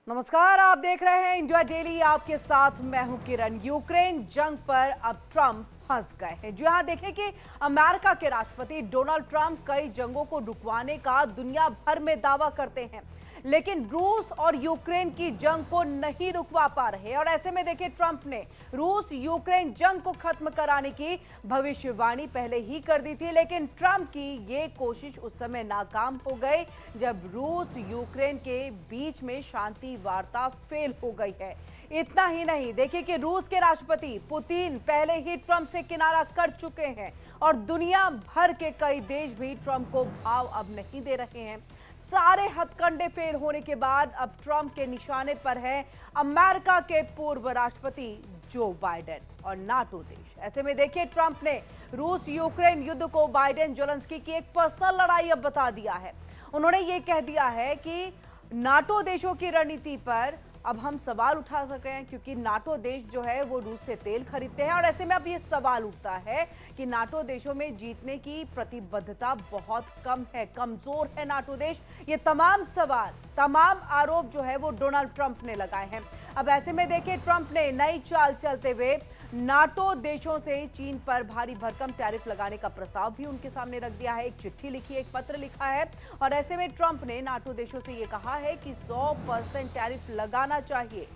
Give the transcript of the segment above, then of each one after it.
नमस्कार, आप देख रहे हैं इंडिया डेली। आपके साथ मैं हूं किरण। यूक्रेन जंग पर अब ट्रंप फंस गए हैं। जी हां, देखें कि अमेरिका के राष्ट्रपति डोनाल्ड ट्रंप कई जंगों को रुकवाने का दुनिया भर में दावा करते हैं, लेकिन रूस और यूक्रेन की जंग को नहीं रुकवा पा रहे। और ऐसे में देखिए, ट्रंप ने रूस यूक्रेन जंग को खत्म कराने की भविष्यवाणी पहले ही कर दी थी, लेकिन ट्रंप की ये कोशिश उस समय नाकाम हो गई जब रूस यूक्रेन के बीच में शांति वार्ता फेल हो गई है। इतना ही नहीं, देखिए कि रूस के राष्ट्रपति पुतिन पहले ही ट्रंप से किनारा कर चुके हैं और दुनिया भर के कई देश भी ट्रंप को भाव अब नहीं दे रहे हैं। सारे हथकंडे फेल होने के बाद अब ट्रंप के निशाने पर है अमेरिका के पूर्व राष्ट्रपति जो बाइडेन और नाटो देश। ऐसे में देखिए, ट्रंप ने रूस यूक्रेन युद्ध को बाइडेन जेलेंस्की की एक पर्सनल लड़ाई अब बता दिया है। उन्होंने ये कह दिया है कि नाटो देशों की रणनीति पर अब हम सवाल उठा सके हैं, क्योंकि नाटो देश जो है वो रूस से तेल खरीदते हैं। और ऐसे में अब ये सवाल उठता है कि नाटो देशों में जीतने की प्रतिबद्धता बहुत कम है, कमजोर है नाटो देश। ये तमाम सवाल, तमाम आरोप जो है वो डोनाल्ड ट्रंप ने लगाए हैं। अब ऐसे में देखिए, ट्रंप ने नई चाल चलते हुए नाटो देशों से चीन पर भारी भरकम टैरिफ लगाने का प्रस्ताव भी उनके सामने रख दिया है। एक चिट्ठी लिखी है, एक पत्र लिखा है और ऐसे में ट्रंप ने नाटो देशों से यह कहा है कि 100% टैरिफ लगाना चाहिए।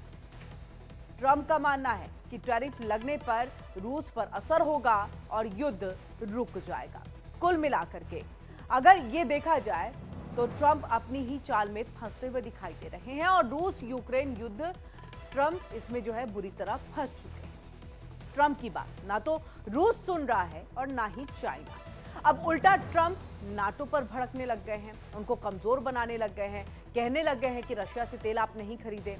ट्रंप का मानना है कि टैरिफ लगने पर रूस पर असर होगा और युद्ध रुक जाएगा। कुल मिलाकर के अगर ये देखा जाए तो ट्रंप अपनी ही चाल में फंसते हुए दिखाई दे रहे हैं और रूस यूक्रेन युद्ध, ट्रंप इसमें जो है बुरी तरह फंस चुके हैं। ट्रंप की बात ना तो रूस सुन रहा है और ना ही चाइना। अब उल्टा ट्रंप नाटो पर भड़कने लग गए हैं, उनको कमजोर बनाने लग गए हैं, कहने लग गए हैं कि रशिया से तेल आप नहीं खरीदें।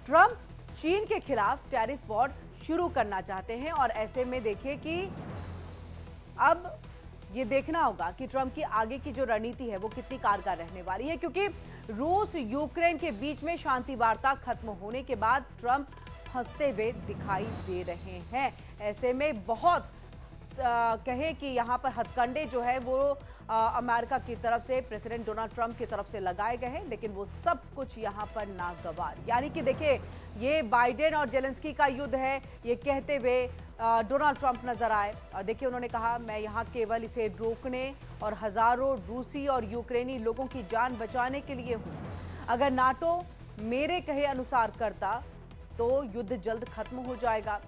ट्रंप चीन के खिलाफ टैरिफ वॉर शुरू करना चाहते हैं और ऐसे में देखिए कि अब ये देखना होगा कि ट्रंप की आगे की जो रणनीति है वो कितनी कारगर रहने वाली है, क्योंकि रूस यूक्रेन के बीच में शांति वार्ता खत्म होने के बाद ट्रंप फंसते हुए दिखाई दे रहे हैं। ऐसे में बहुत कहे कि यहाँ पर हथकंडे जो है वो अमेरिका की तरफ से, प्रेसिडेंट डोनाल्ड ट्रंप की तरफ से लगाए गए हैं, लेकिन वो सब कुछ यहाँ पर नागवार। यानी कि देखिए, ये बाइडेन और जेलेंस्की का युद्ध है, ये कहते हुए डोनाल्ड ट्रंप नजर आए और देखिए उन्होंने कहा, मैं यहाँ केवल इसे रोकने और हजारों रूसी और यूक्रेनी लोगों की जान बचाने के लिए हूँ। अगर नाटो मेरे कहे अनुसार करता तो युद्ध जल्द खत्म हो जाएगा,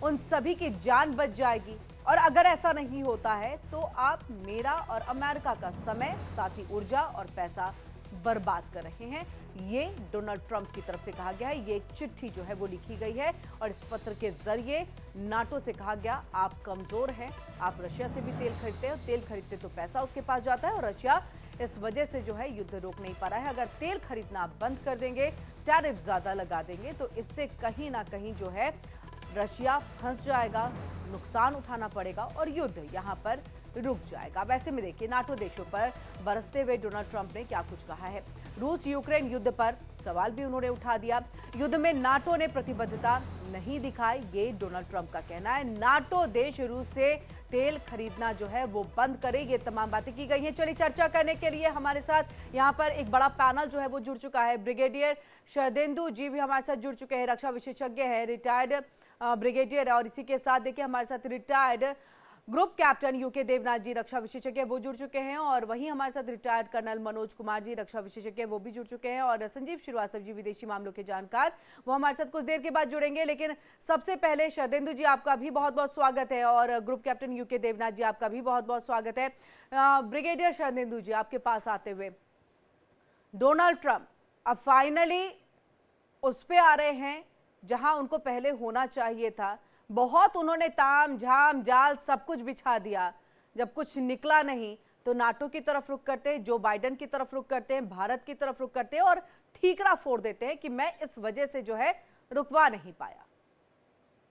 उन सभी की जान बच जाएगी। और अगर ऐसा नहीं होता है तो आप मेरा और अमेरिका का समय, साथ ही ऊर्जा और पैसा बर्बाद कर रहे हैं। ये डोनाल्ड ट्रंप की तरफ से कहा गया है। ये चिट्ठी जो है वो लिखी गई है और इस पत्र के जरिए नाटो से कहा गया, आप कमजोर हैं, आप रशिया से भी तेल खरीदते हैं, तेल खरीदते तो पैसा उसके पास जाता है और रशिया इस वजह से जो है युद्ध रोक नहीं पा रहा है। अगर तेल खरीदना आप बंद कर देंगे, टैरिफ ज्यादा लगा देंगे, तो इससे कहीं ना कहीं जो है रशिया फंस जाएगा, नुकसान उठाना पड़ेगा और युद्ध यहां पर रुक जाएगा। वैसे में देखिए, नाटो देशों पर बरसते हुए डोनाल्ड ट्रंप ने क्या कुछ कहा है। रूस यूक्रेन युद्ध पर सवाल भी उन्होंने उठा दिया। युद्ध में नाटो ने प्रतिबद्धता नहीं दिखाई, ये डोनाल्ड ट्रंप का कहना है। नाटो देश रूस से तेल खरीदना जो है वो बंद करे, ये तमाम बातें की गई हैं। चलिए, चर्चा करने के लिए हमारे साथ यहाँ पर एक बड़ा पैनल जो है वो जुड़ चुका है। ब्रिगेडियर शरदेंदु जी भी हमारे साथ जुड़ चुके हैं, रक्षा विशेषज्ञ है, रिटायर्ड ब्रिगेडियर। और इसी के साथ देखिए हमारे साथ retired group captain UK Devnath ji, रक्षा विशेषज्ञ, वो जुड़ चुके हैं। और वहीं हमारे साथ रिटायर्ड कर्नल मनोज कुमार जी, रक्षा विशेषज्ञ, वो भी जुड़ चुके हैं। और संजीव श्रीवास्तव जी, विदेशी मामलों के जानकार, वो हमारे साथ कुछ देर के बाद जुड़ेंगे। लेकिन सबसे पहले शरदेंदु जी, आपका भी बहुत बहुत स्वागत है और ग्रुप कैप्टन यूके देवनाथ जी, आपका भी बहुत बहुत स्वागत है। ब्रिगेडियर शरदेंदु जी, आपके पास आते हुए, डोनाल्ड ट्रंप अब फाइनली उस पे आ रहे हैं जहां उनको पहले होना चाहिए था। बहुत उन्होंने ताम झाम जाल सब कुछ बिछा दिया, जब कुछ निकला नहीं तो नाटो की तरफ रुख करते हैं, जो बाइडेन की तरफ रुख करते हैं, भारत की तरफ रुख करते हैं और ठीकरा फोड़ देते हैं कि मैं इस वजह से जो है रुकवा नहीं पाया।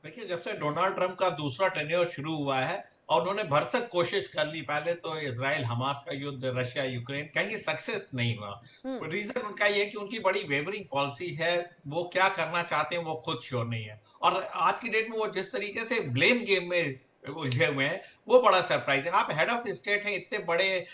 देखिए, जब से डोनाल्ड ट्रंप का दूसरा टेन्योर शुरू हुआ है और उन्होंने भरसक कोशिश कर ली, पहले तो इजराइल हमास का युद्ध, रशिया यूक्रेन, कहीं सक्सेस नहीं हुआ। रीजन उनका ये है कि उनकी बड़ी वेवरिंग पॉलिसी है, वो क्या करना चाहते हैं वो खुद श्योर नहीं है। और आज की डेट में वो जिस तरीके से ब्लेम गेम में उलझे हुए हैं, वो बड़ा सरप्राइज है। आप हेड ऑफ स्टेट हैं, इतने बड़े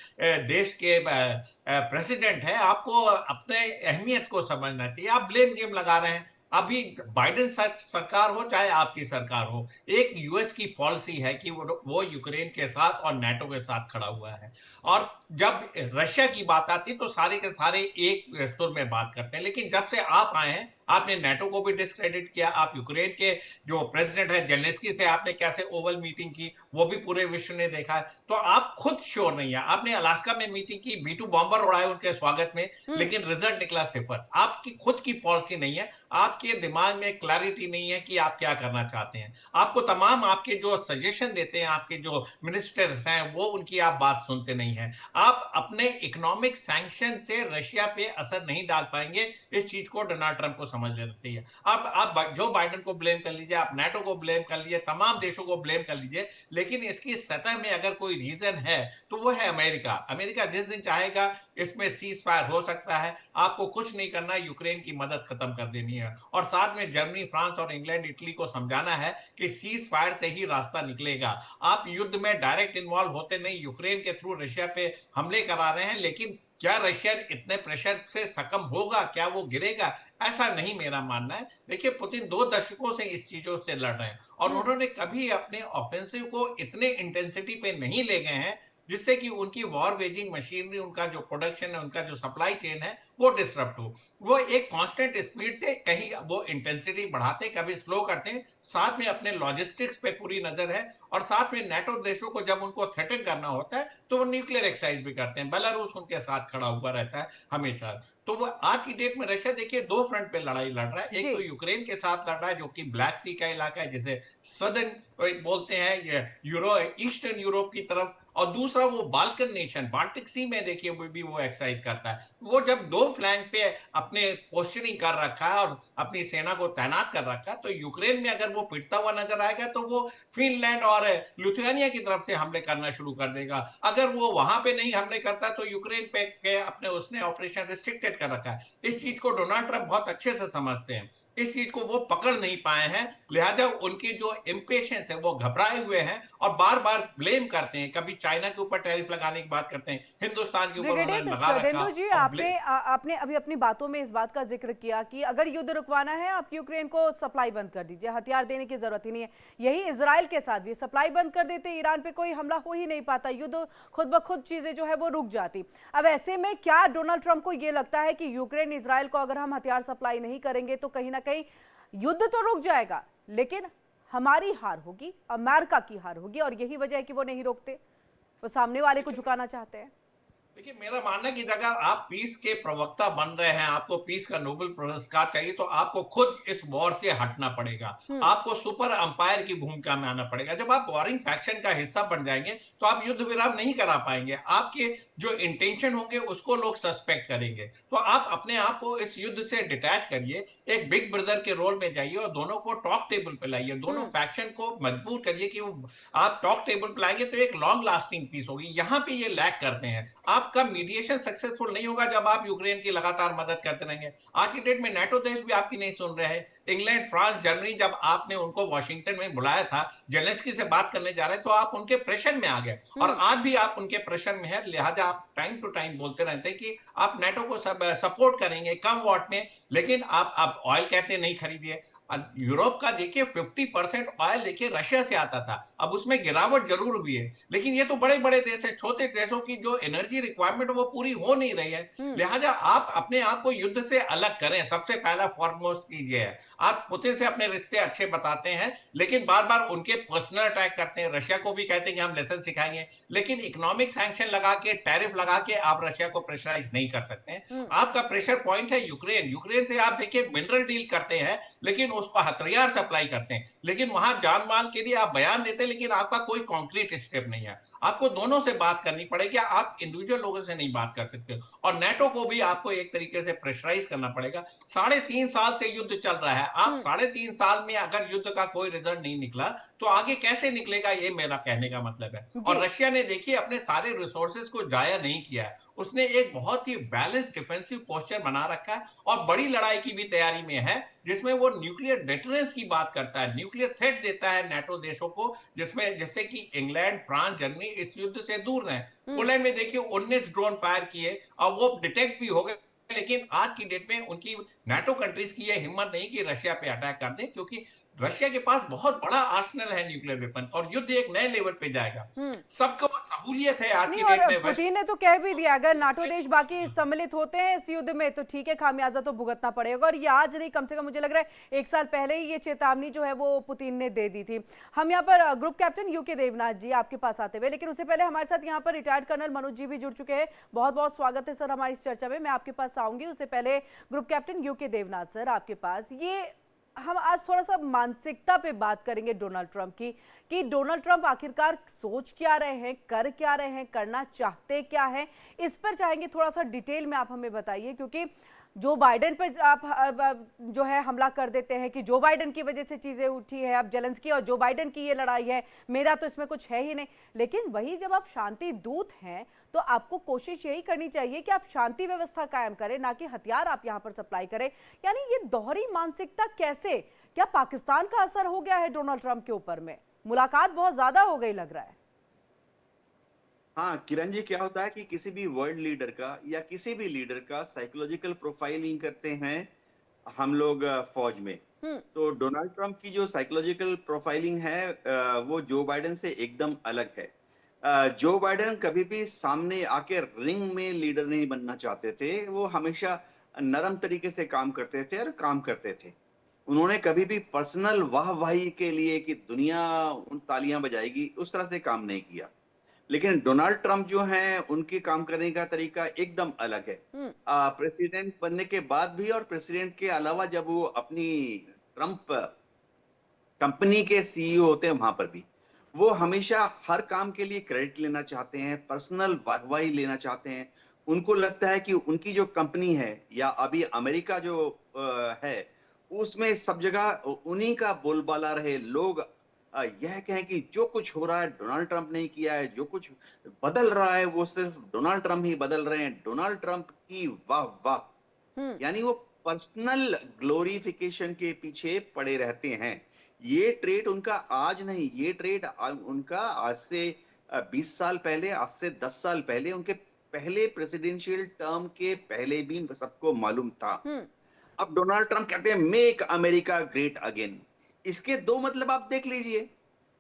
देश के प्रेसिडेंट हैं, आपको अपने अहमियत को समझना चाहिए। आप ब्लेम गेम लगा रहे हैं। अभी बाइडेन सरकार हो चाहे आपकी सरकार हो, एक यूएस की पॉलिसी है कि वो यूक्रेन के साथ और नाटो के साथ खड़ा हुआ है। और जब रशिया की बात आती है तो सारे के सारे एक सुर में बात करते हैं, लेकिन जब से आप आए हैं, आपने नाटो को भी डिस्क्रेडिट किया। आप यूक्रेन के जो प्रेसिडेंट है जेलेंस्की से आपने कैसे ओवल मीटिंग की, वो भी पूरे विश्व ने देखा है। तो आप खुद श्योर नहीं है। आपने अलास्का में मीटिंग की, B2 बॉम्बर उड़ाए उनके स्वागत में, हम्म। लेकिन रिजल्ट निकला सिफर। आपकी खुद की पॉलिसी नहीं है, आपके दिमाग में क्लैरिटी नहीं है कि आप क्या करना चाहते हैं। आपको तमाम आपके जो सजेशन देते हैं, आपके जो मिनिस्टर्स हैं, वो उनकी आप बात सुनते नहीं हैं। आप अपने इकोनॉमिक सैंक्शन से रशिया पे असर नहीं डाल पाएंगे। इस चीज को डोनाल्ड ट्रंप को समझ लेना चाहिए। आप जो बाइडेन को ब्लेम कर लीजिए, आप नाटो को ब्लेम कर लीजिए, तमाम देशों को ब्लेम कर लीजिए, लेकिन इसकी सतह में अगर कोई रीजन है तो वो है अमेरिका। अमेरिका जिस दिन चाहेगा इसमें सीज फायर हो सकता है। आपको कुछ नहीं करना है, यूक्रेन की मदद खत्म कर देनी है, और साथ में जर्मनी, फ्रांस और इंग्लैंड, इटली को समझाना है कि सीज फायर से ही रास्ता निकलेगा। आप युद्ध में डायरेक्ट इन्वॉल्व होते नहीं, यूक्रेन के थ्रू रशिया पे हमले करा रहे हैं, लेकिन क्या रशिया इतने प्रेशर से सकम होगा, क्या वो गिरेगा? ऐसा नहीं मेरा मानना है। देखिए, पुतिन 2 दशकों से इस चीजों से लड़ रहे हैं, और हम्म। उन्होंने कभी अपने ऑफेंसिव को इतने इंटेंसिटी पे नहीं ले गए हैं जिससे कि उनकी वॉर वेजिंग मशीनरी, उनका जो प्रोडक्शन है, उनका जो सप्लाई चेन है, वो डिसरप्ट हो। वो एक कांस्टेंट स्पीड से कहीं वो इंटेंसिटी बढ़ाते हैं, कभी स्लो करते हैं। साथ में अपने लॉजिस्टिक्स पे पूरी नजर है, और साथ में नाटो देशों को जब उनको थ्रेटन करना होता है तो वो न्यूक्लियर एक्सरसाइज भी करते हैं। बेलारूस उनके साथ खड़ा हुआ रहता है हमेशा। तो वो आज की डेट में रशिया देखिए 2 फ्रंट पे लड़ाई लड़ रहा है। एक जी। तो यूक्रेन के साथ लड़ रहा है, जो कि ब्लैक सी का इलाका है, जिसे सदर्न बोलते हैं, ये ईस्टर्न यूरोप की तरफ। और दूसरा वो बाल्कन नेशन, बाल्टिक सी में देखिए वो भी वो एक्सरसाइज करता है। वो जब 2 फ्लैंक पे अपने पोस्चरिंग कर रखा है और अपनी सेना को तैनात कर रखा है, तो यूक्रेन में अगर वो पिटता हुआ नजर आएगा तो वो फिनलैंड और लिथुआनिया की तरफ से हमले करना शुरू कर देगा। अगर वो वहां पे नहीं हमले करता तो यूक्रेन पे के अपने उसने ऑपरेशन रिस्ट्रिक्टेड कर रखा है। इस चीज को डोनाल्ड ट्रंप बहुत अच्छे से समझते हैं। इस चीज को वो पकड़ नहीं पाए हैं, लिहाजा उनकी जो इम्पेशंस है, वो घबराए हुए हैं और बार बार ब्लेम करते हैं। कभी चाइना के ऊपर टैरिफ लगाने की बात करते हैं, हिंदुस्तान के ऊपर ब्रिगेडियर उन्होंने लगा रखा। श्रद्धेंदु जी, और आपने अभी अपनी बातों में इस बात का जिक्र किया कि अगर युद्ध रुकवाना है, आप यूक्रेन को सप्लाई बंद कर दीजिए, हथियार देने की जरूरत ही नहीं है। यही इजराइल के साथ भी, सप्लाई बंद कर देते ईरान पे कोई हमला हो ही नहीं पाता, युद्ध खुद ब खुद चीजें जो है वो रुक जाती। अब ऐसे में क्या डोनाल्ड ट्रंप को यह लगता है कि यूक्रेन इजराइल को अगर हम हथियार सप्लाई नहीं करेंगे तो कहीं ना कहीं युद्ध तो रुक जाएगा, लेकिन हमारी हार होगी, अमेरिका की हार होगी, और यही वजह है कि वो नहीं रोकते, वो सामने वाले को झुकाना चाहते हैं? देखिए, मेरा मानना है कि अगर आप पीस के प्रवक्ता बन रहे हैं, आपको पीस का नोबेल पुरस्कार चाहिए, तो आपको खुद इस वॉर से हटना पड़ेगा। हम्म। आपको सुपर अंपायर की भूमिका में आना पड़ेगा। जब आप वॉरिंग फैक्शन का हिस्सा बन जाएंगे तो आप युद्ध विराम नहीं करा पाएंगे। आपके जो इंटेंशन होंगे उसको लोग सस्पेक्ट करेंगे। तो आप अपने आप को इस युद्ध से डिटैच करिए, एक बिग ब्रदर के रोल में जाइए और दोनों को टॉक टेबल पे लाइए, दोनों हम्म। फैक्शन को मजबूर करिए कि वो आप टॉक टेबल पे लाएंगे तो एक लॉन्ग लास्टिंग पीस होगी। यहाँ पे ये लैक करते हैं। आपका मीडिएशन सक्सेसफुल नहीं होगा जब आप यूक्रेन की लगातार मदद करते रहेंगे। आज की डेट में नाटो देश भी आपकी नहीं सुन रहे हैं। इंग्लैंड, फ्रांस, जर्मनी, जब आपने उनको वॉशिंगटन में बुलाया था, जेलेंस्की से बात करने जा रहे हैं, तो आप उनके प्रेशर में आ गए, और हम्म। आज भी आप उनके प्रेशर में है। लिहाजा आप टाइम टू टाइम बोलते रहते हैं कि आप नाटो को सब सपोर्ट करेंगे कम वॉट में, लेकिन आप ऑयल कहते नहीं खरीदिए। यूरोप का देखिए 50% ऑयल देखिए रशिया से आता था, अब उसमें गिरावट जरूर हुई है, लेकिन ये तो बड़े बड़े देश है, छोटे देशों की जो एनर्जी रिक्वायरमेंट वो पूरी हो नहीं रही है। हम्म। लिहाजा आप अपने आप को युद्ध से अलग करें। सबसे पहला फॉरमोस्ट चीज ये है, आप पुतिन से अपने रिश्ते अच्छे बताते हैं, लेकिन बार बार उनके पर्सनल अटैक करते हैं। रशिया को भी कहते हैं कि हम लेसन सिखाएंगे, लेकिन इकोनॉमिक सैंक्शन लगा के, टैरिफ लगा के आप रशिया को प्रेशराइज नहीं कर सकते हैं। हम्म। आपका प्रेशर पॉइंट है यूक्रेन। यूक्रेन से आप देखिए मिनरल डील करते हैं, लेकिन उसको हथियार सप्लाई करते हैं, लेकिन वहां जान माल के लिए आप बयान देते हैं, लेकिन आपका कोई कॉन्क्रीट स्टेप नहीं है। आपको दोनों से बात करनी पड़ेगी, आप इंडिविजुअल लोगों से नहीं बात कर सकते। और नेटो को भी आपको एक तरीके से प्रेशराइज करना पड़ेगा। 3.5 साल से युद्ध चल रहा है, आप हम्म। 3.5 साल में अगर युद्ध का कोई रिजल्ट नहीं निकला तो आगे कैसे निकलेगा, ये मेरा कहने का मतलब है। जी। और रशिया ने देखिए अपने सारे रिसोर्सेज को जाया नहीं किया है, उसने एक बहुत ही बैलेंस डिफेंसिव पोस्चर बना रखा है और बड़ी लड़ाई की भी तैयारी में है, जिसमें वो न्यूक्लियर न्यूक्लियर डेटरेंस की बात करता है, न्यूक्लियर थ्रेट देता है नाटो देशों को, जिससे कि इंग्लैंड, फ्रांस, जर्मनी इस युद्ध से दूर रहें। पोलैंड में देखिए 19 ड्रोन फायर किए और वो डिटेक्ट भी हो गए, लेकिन आज की डेट में उनकी नाटो कंट्रीज की यह हिम्मत नहीं कि रशिया पे अटैक कर दें, क्योंकि रशिया के पास बहुत बड़ा आर्सेनल है न्यूक्लियर वेपन, और युद्ध एक नए लेवल पे जाएगा। हम्म। सबको सहूलियत है आज नहीं, की और डेट में वेस्ट। पुतिन ने तो कह भी दिया अगर नाटो देश बाकी सम्मिलित होते हैं इस युद्ध में तो ठीक है, खामियाजा तो भुगतना पड़ेगा। और ये आज नहीं, कम से कम मुझे लग रहा है 1 साल पहले ही ये चेतावनी जो है वो पुतिन ने दे दी थी। हम यहाँ पर ग्रुप कैप्टन यूके देवनाथ जी आपके पास आते हुए, लेकिन उससे पहले हमारे साथ यहाँ पर रिटायर्ड कर्नल मनोज जी भी जुड़ चुके हैं। बहुत बहुत स्वागत है सर हमारी इस चर्चा में। मैं आपके पास आऊंगी, उससे पहले group captain UK Devnath sir आपके पास, ये हम आज थोड़ा सा मानसिकता पे बात करेंगे डोनाल्ड ट्रंप की, कि डोनाल्ड ट्रंप आखिरकार सोच क्या रहे हैं, कर क्या रहे हैं, करना चाहते क्या हैं, इस पर चाहेंगे थोड़ा सा डिटेल में आप हमें बताइए। क्योंकि जो बाइडेन पे आप जो है हमला कर देते हैं कि जो बाइडेन की वजह से चीजें उठी है, अब जेलेंस्की और जो बाइडेन की ये लड़ाई है, मेरा तो इसमें कुछ है ही नहीं। लेकिन वही जब आप शांति दूत हैं तो आपको कोशिश यही करनी चाहिए कि आप शांति व्यवस्था कायम करें, ना कि हथियार आप यहां पर सप्लाई करें। यानी ये दोहरी मानसिकता कैसे, क्या पाकिस्तान का असर हो गया है डोनाल्ड ट्रंप के ऊपर में? मुलाकात बहुत ज्यादा हो गई लग रहा है। हाँ किरण जी, क्या होता है कि किसी भी वर्ल्ड लीडर का या किसी भी लीडर का साइकोलॉजिकल प्रोफाइलिंग करते हैं हम लोग फौज में। हम्म। तो डोनाल्ड ट्रंप की जो साइकोलॉजिकल प्रोफाइलिंग है वो जो बाइडेन से एकदम अलग है। जो बाइडेन कभी भी सामने आके रिंग में लीडर नहीं बनना चाहते थे, वो हमेशा नरम तरीके से काम करते थे और काम करते थे। उन्होंने कभी भी पर्सनल वाहवाही के लिए कि दुनिया उन तालियां बजाएगी उस तरह से काम नहीं किया। लेकिन डोनाल्ड ट्रंप जो हैं उनके काम करने का तरीका एकदम अलग है। हम्म। प्रेसिडेंट बनने के बाद भी और प्रेसिडेंट के अलावा जब वो अपनी ट्रंप कंपनी के सीईओ होते हैं वहां पर भी वो हमेशा हर काम के लिए क्रेडिट लेना चाहते हैं, पर्सनल वाहवाही लेना चाहते हैं। उनको लगता है कि उनकी जो कंपनी है या अभी अमेरिका जो है उसमें सब जगह उन्हीं का बोलबाला रहे। लोग यह कहें कि जो कुछ हो रहा है डोनाल्ड ट्रंप ने किया है, जो कुछ बदल रहा है वो सिर्फ डोनाल्ड ट्रंप ही बदल रहे हैं। डोनाल्ड ट्रंप की वाह वाह, हम्म। यानी वो पर्सनल ग्लोरिफिकेशन के पीछे पड़े रहते हैं। ये ट्रेड उनका आज नहीं, ये ट्रेड उनका आज से 20 साल पहले, आज से 10 साल पहले, उनके पहले प्रेसिडेंशियल टर्म के पहले भी सबको मालूम था। हम्म। अब डोनाल्ड ट्रंप कहते हैं मेक अमेरिका ग्रेट अगेन। इसके दो मतलब आप देख लीजिए।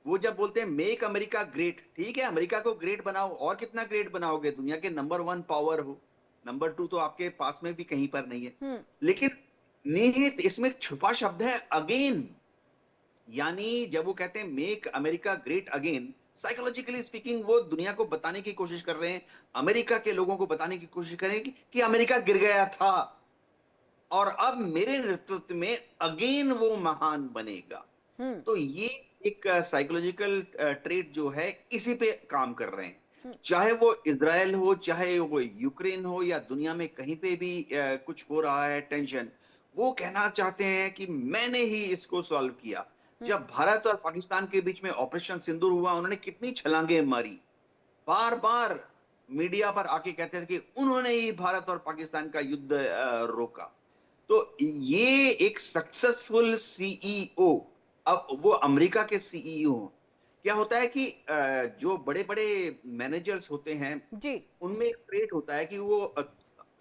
वो जब बोलते हैं मेक अमेरिका ग्रेट, ठीक है अमेरिका को ग्रेट बनाओ, और कितना ग्रेट बनाओगे? दुनिया के नंबर 1 पावर हो, नंबर 2 तो आपके पास में भी कहीं पर नहीं है। हम्म। लेकिन निहित इसमें छुपा शब्द है अगेन। यानी जब वो कहते हैं make America great again, psychologically speaking वो दुनिया को बताने की कोशिश कर रहे हैं, अमेरिका के लोगों को बताने की कोशिश कर रहे हैं कि अमेरिका गिर गया था और अब मेरे नेतृत्व में अगेन वो महान बनेगा। हम्म। तो ये एक साइकोलॉजिकल ट्रेट जो है इसी पे काम कर रहे हैं। चाहे वो इजराइल हो, चाहे वो यूक्रेन हो, या दुनिया में कहीं पे भी कुछ हो रहा है टेंशन, वो कहना चाहते हैं कि मैंने ही इसको सॉल्व किया। जब भारत और पाकिस्तान के बीच में ऑपरेशन सिंदूर हुआ, उन्होंने कितनी छलांगे मारी, बार बार मीडिया पर आके कहते थे कि उन्होंने ही भारत और पाकिस्तान का युद्ध रोका। तो ये एक सक्सेसफुल सीईओ, अब वो अमेरिका के सीईओ, क्या होता है कि जो बड़े बड़े मैनेजर्स होते हैं जी। उनमें एक ट्रेट होता है कि वो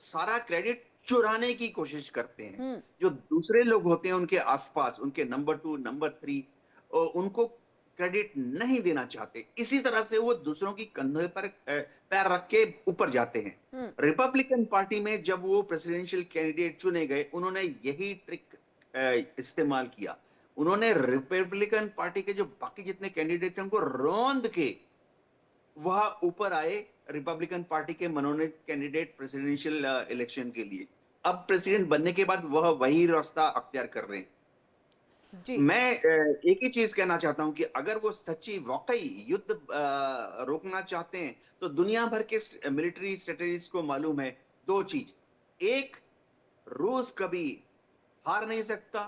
सारा क्रेडिट चुराने की कोशिश करते हैं। हम्म। जो दूसरे लोग होते हैं उनके आसपास, उनके नंबर 2 नंबर 3, उनको क्रेडिट नहीं देना चाहते। इसी तरह से वो दूसरों की कंधे पर पैर रख के ऊपर जाते हैं। हम्म। रिपब्लिकन पार्टी में जब वो प्रेसिडेंशियल कैंडिडेट चुने गए, उन्होंने यही ट्रिक इस्तेमाल किया। उन्होंने रिपब्लिकन पार्टी के जो बाकी जितने कैंडिडेट थे उनको रौंद के वह ऊपर आए रिपब्लिकन पार्टी के मनोनीत कैंडिडेट प्रेसिडेंशियल इलेक्शन के लिए। अब प्रेसिडेंट बनने के बाद वह वही रास्ता अख्तियार कर रहे हैं। जी। मैं एक ही चीज कहना चाहता हूं कि अगर वो सच्ची वाकई युद्ध रोकना चाहते हैं तो दुनिया भर के मिलिट्री स्ट्रेटेजिस्ट को मालूम है दो चीज। एक, रूस कभी हार नहीं सकता।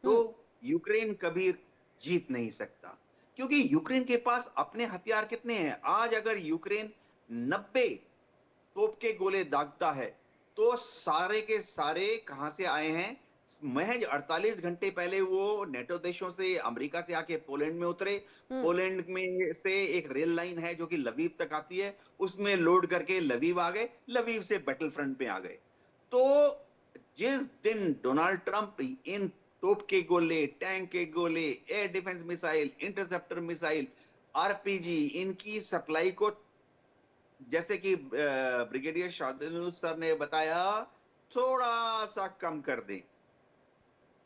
दो, हम्म। यूक्रेन कभी जीत नहीं सकता। क्योंकि यूक्रेन के पास अपने हथियार कितने हैं? आज अगर यूक्रेन 90 तोप के गोले दागता है तो सारे के सारे कहां से आए हैं? महज 48 घंटे पहले वो नेटो देशों से, अमेरिका से आके पोलैंड में उतरे। हम्म। पोलैंड में से एक रेल लाइन है जो कि लवीव तक आती है, उसमें लोड करके लवीव आ गए, लवीव से बैटल फ्रंट पे आ गए। तो जिस दिन डोनाल्ड ट्रंप इन तोप के गोले, टैंक के गोले, air defence missile, interceptor missile, RPG, इनकी सप्लाई को, जैसे कि ब्रिगेडियर शार्दुल सर ने बताया, थोड़ा सा कम कर दें,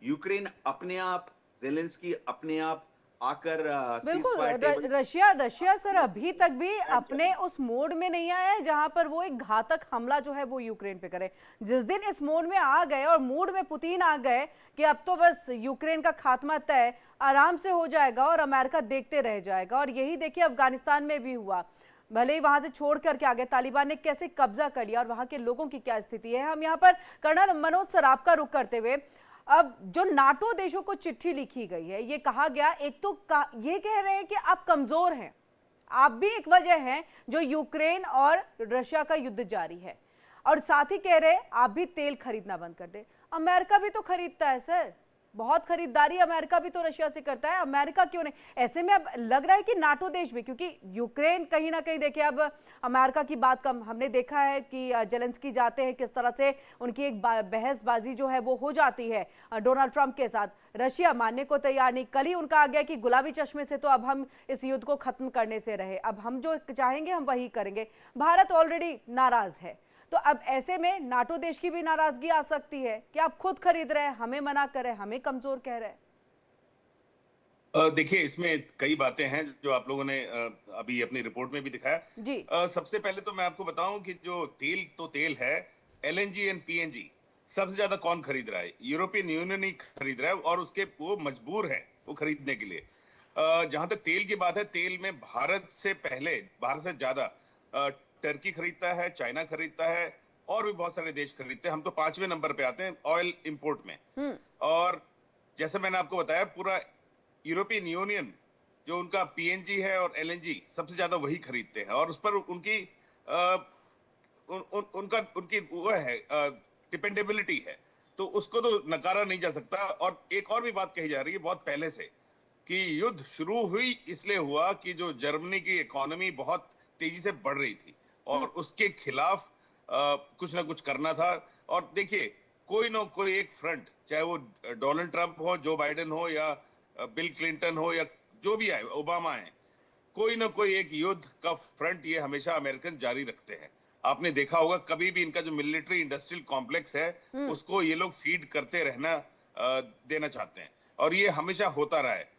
यूक्रेन अपने आप, जेलेंस्की अपने आप आकर बिल्कुल सीजफायर टेबल रशिया सर अभी तक भी बैठ अपने जाए। उस मोड में नहीं आया है जहां पर वो एक घातक हमला जो है वो यूक्रेन पे करे। जिस दिन इस मोड में आ गए और मूड में पुतिन आ गए कि अब तो बस यूक्रेन का खात्मा तय आराम से हो जाएगा और अमेरिका देखते रह जाएगा, और यही देखिए अफगानिस्तान में भी हुआ। भले ही वहां से छोड़ करके आ गए, तालिबान ने कैसे कब्जा कर लिया और वहां के लोगों की क्या स्थिति है। हम यहाँ पर कर्नल मनोज सराफ का रुख करते हुए, अब जो नाटो देशों को चिट्ठी लिखी गई है, ये कहा गया, एक तो ये कह रहे हैं कि आप कमजोर हैं, आप भी एक वजह हैं जो यूक्रेन और रशिया का युद्ध जारी है, और साथ ही कह रहे हैं आप भी तेल खरीदना बंद कर दे। अमेरिका भी तो खरीदता है सर, बहुत खरीदारी अमेरिका भी तो रशिया से करता है, अमेरिका क्यों नहीं? ऐसे में अब लग रहा है कि नाटो देश भी, क्योंकि यूक्रेन कहीं ना कहीं देखिए अब अमेरिका की बात कम, हमने देखा है कि जेलेंस्की जाते हैं किस तरह से उनकी एक बहसबाजी जो है वो हो जाती है डोनाल्ड ट्रंप के साथ। रशिया मानने को तैयार नहीं, कल ही उनका आ गया कि गुलाबी चश्मे से तो अब हम इस युद्ध को खत्म करने से रहे, अब हम जो चाहेंगे हम वही करेंगे। भारत ऑलरेडी नाराज है, तो अब ऐसे में नाटो देश की भी नाराजगी आ सकती है कि आप खुद खरीद रहे हैं, हमें मना कर रहे हैं, हमें कमजोर कह रहे हैं। देखिए, इसमें कई बातें हैं जो आप लोगों ने अभी अपनी रिपोर्ट में भी दिखाया। जी। सबसे पहले तो मैं आपको बताऊं कि जो तेल तो तेल है, एलएनजी एंड पीएनजी सबसे ज्यादा कौन खरीद रहा है? यूरोपियन यूनियन ही खरीद रहा है, और उसके वो मजबूर है वो खरीदने के लिए। जहां तक तेल की बात है, तेल में भारत से पहले, भारत से ज्यादा टर्की खरीदता है, चाइना खरीदता है, और भी बहुत सारे देश खरीदते हैं। हम तो 5वें नंबर पे आते हैं ऑयल इंपोर्ट में। और जैसे मैंने आपको बताया, पूरा यूरोपियन यूनियन जो उनका पीएनजी है और एलएनजी सबसे ज्यादा वही खरीदते हैं, और उस पर उनकी उनकी वो है, डिपेंडेबिलिटी है, तो उसको तो नकारा नहीं जा सकता। और एक और भी बात कही जा रही है बहुत पहले से, कि युद्ध शुरू हुई इसलिए हुआ कि जो जर्मनी की इकोनॉमी बहुत तेजी से बढ़ रही थी और उसके खिलाफ कुछ ना कुछ करना था। और देखिए, कोई ना कोई एक फ्रंट, चाहे वो डोनाल्ड ट्रंप हो, जो बाइडेन हो, या बिल क्लिंटन हो, या जो भी आए, ओबामा है, कोई ना कोई एक युद्ध का फ्रंट ये हमेशा अमेरिकन जारी रखते हैं। आपने देखा होगा, कभी भी इनका जो मिलिट्री इंडस्ट्रियल कॉम्प्लेक्स है उसको ये लोग फीड करते रहना देना चाहते हैं, और ये हमेशा होता रहा है।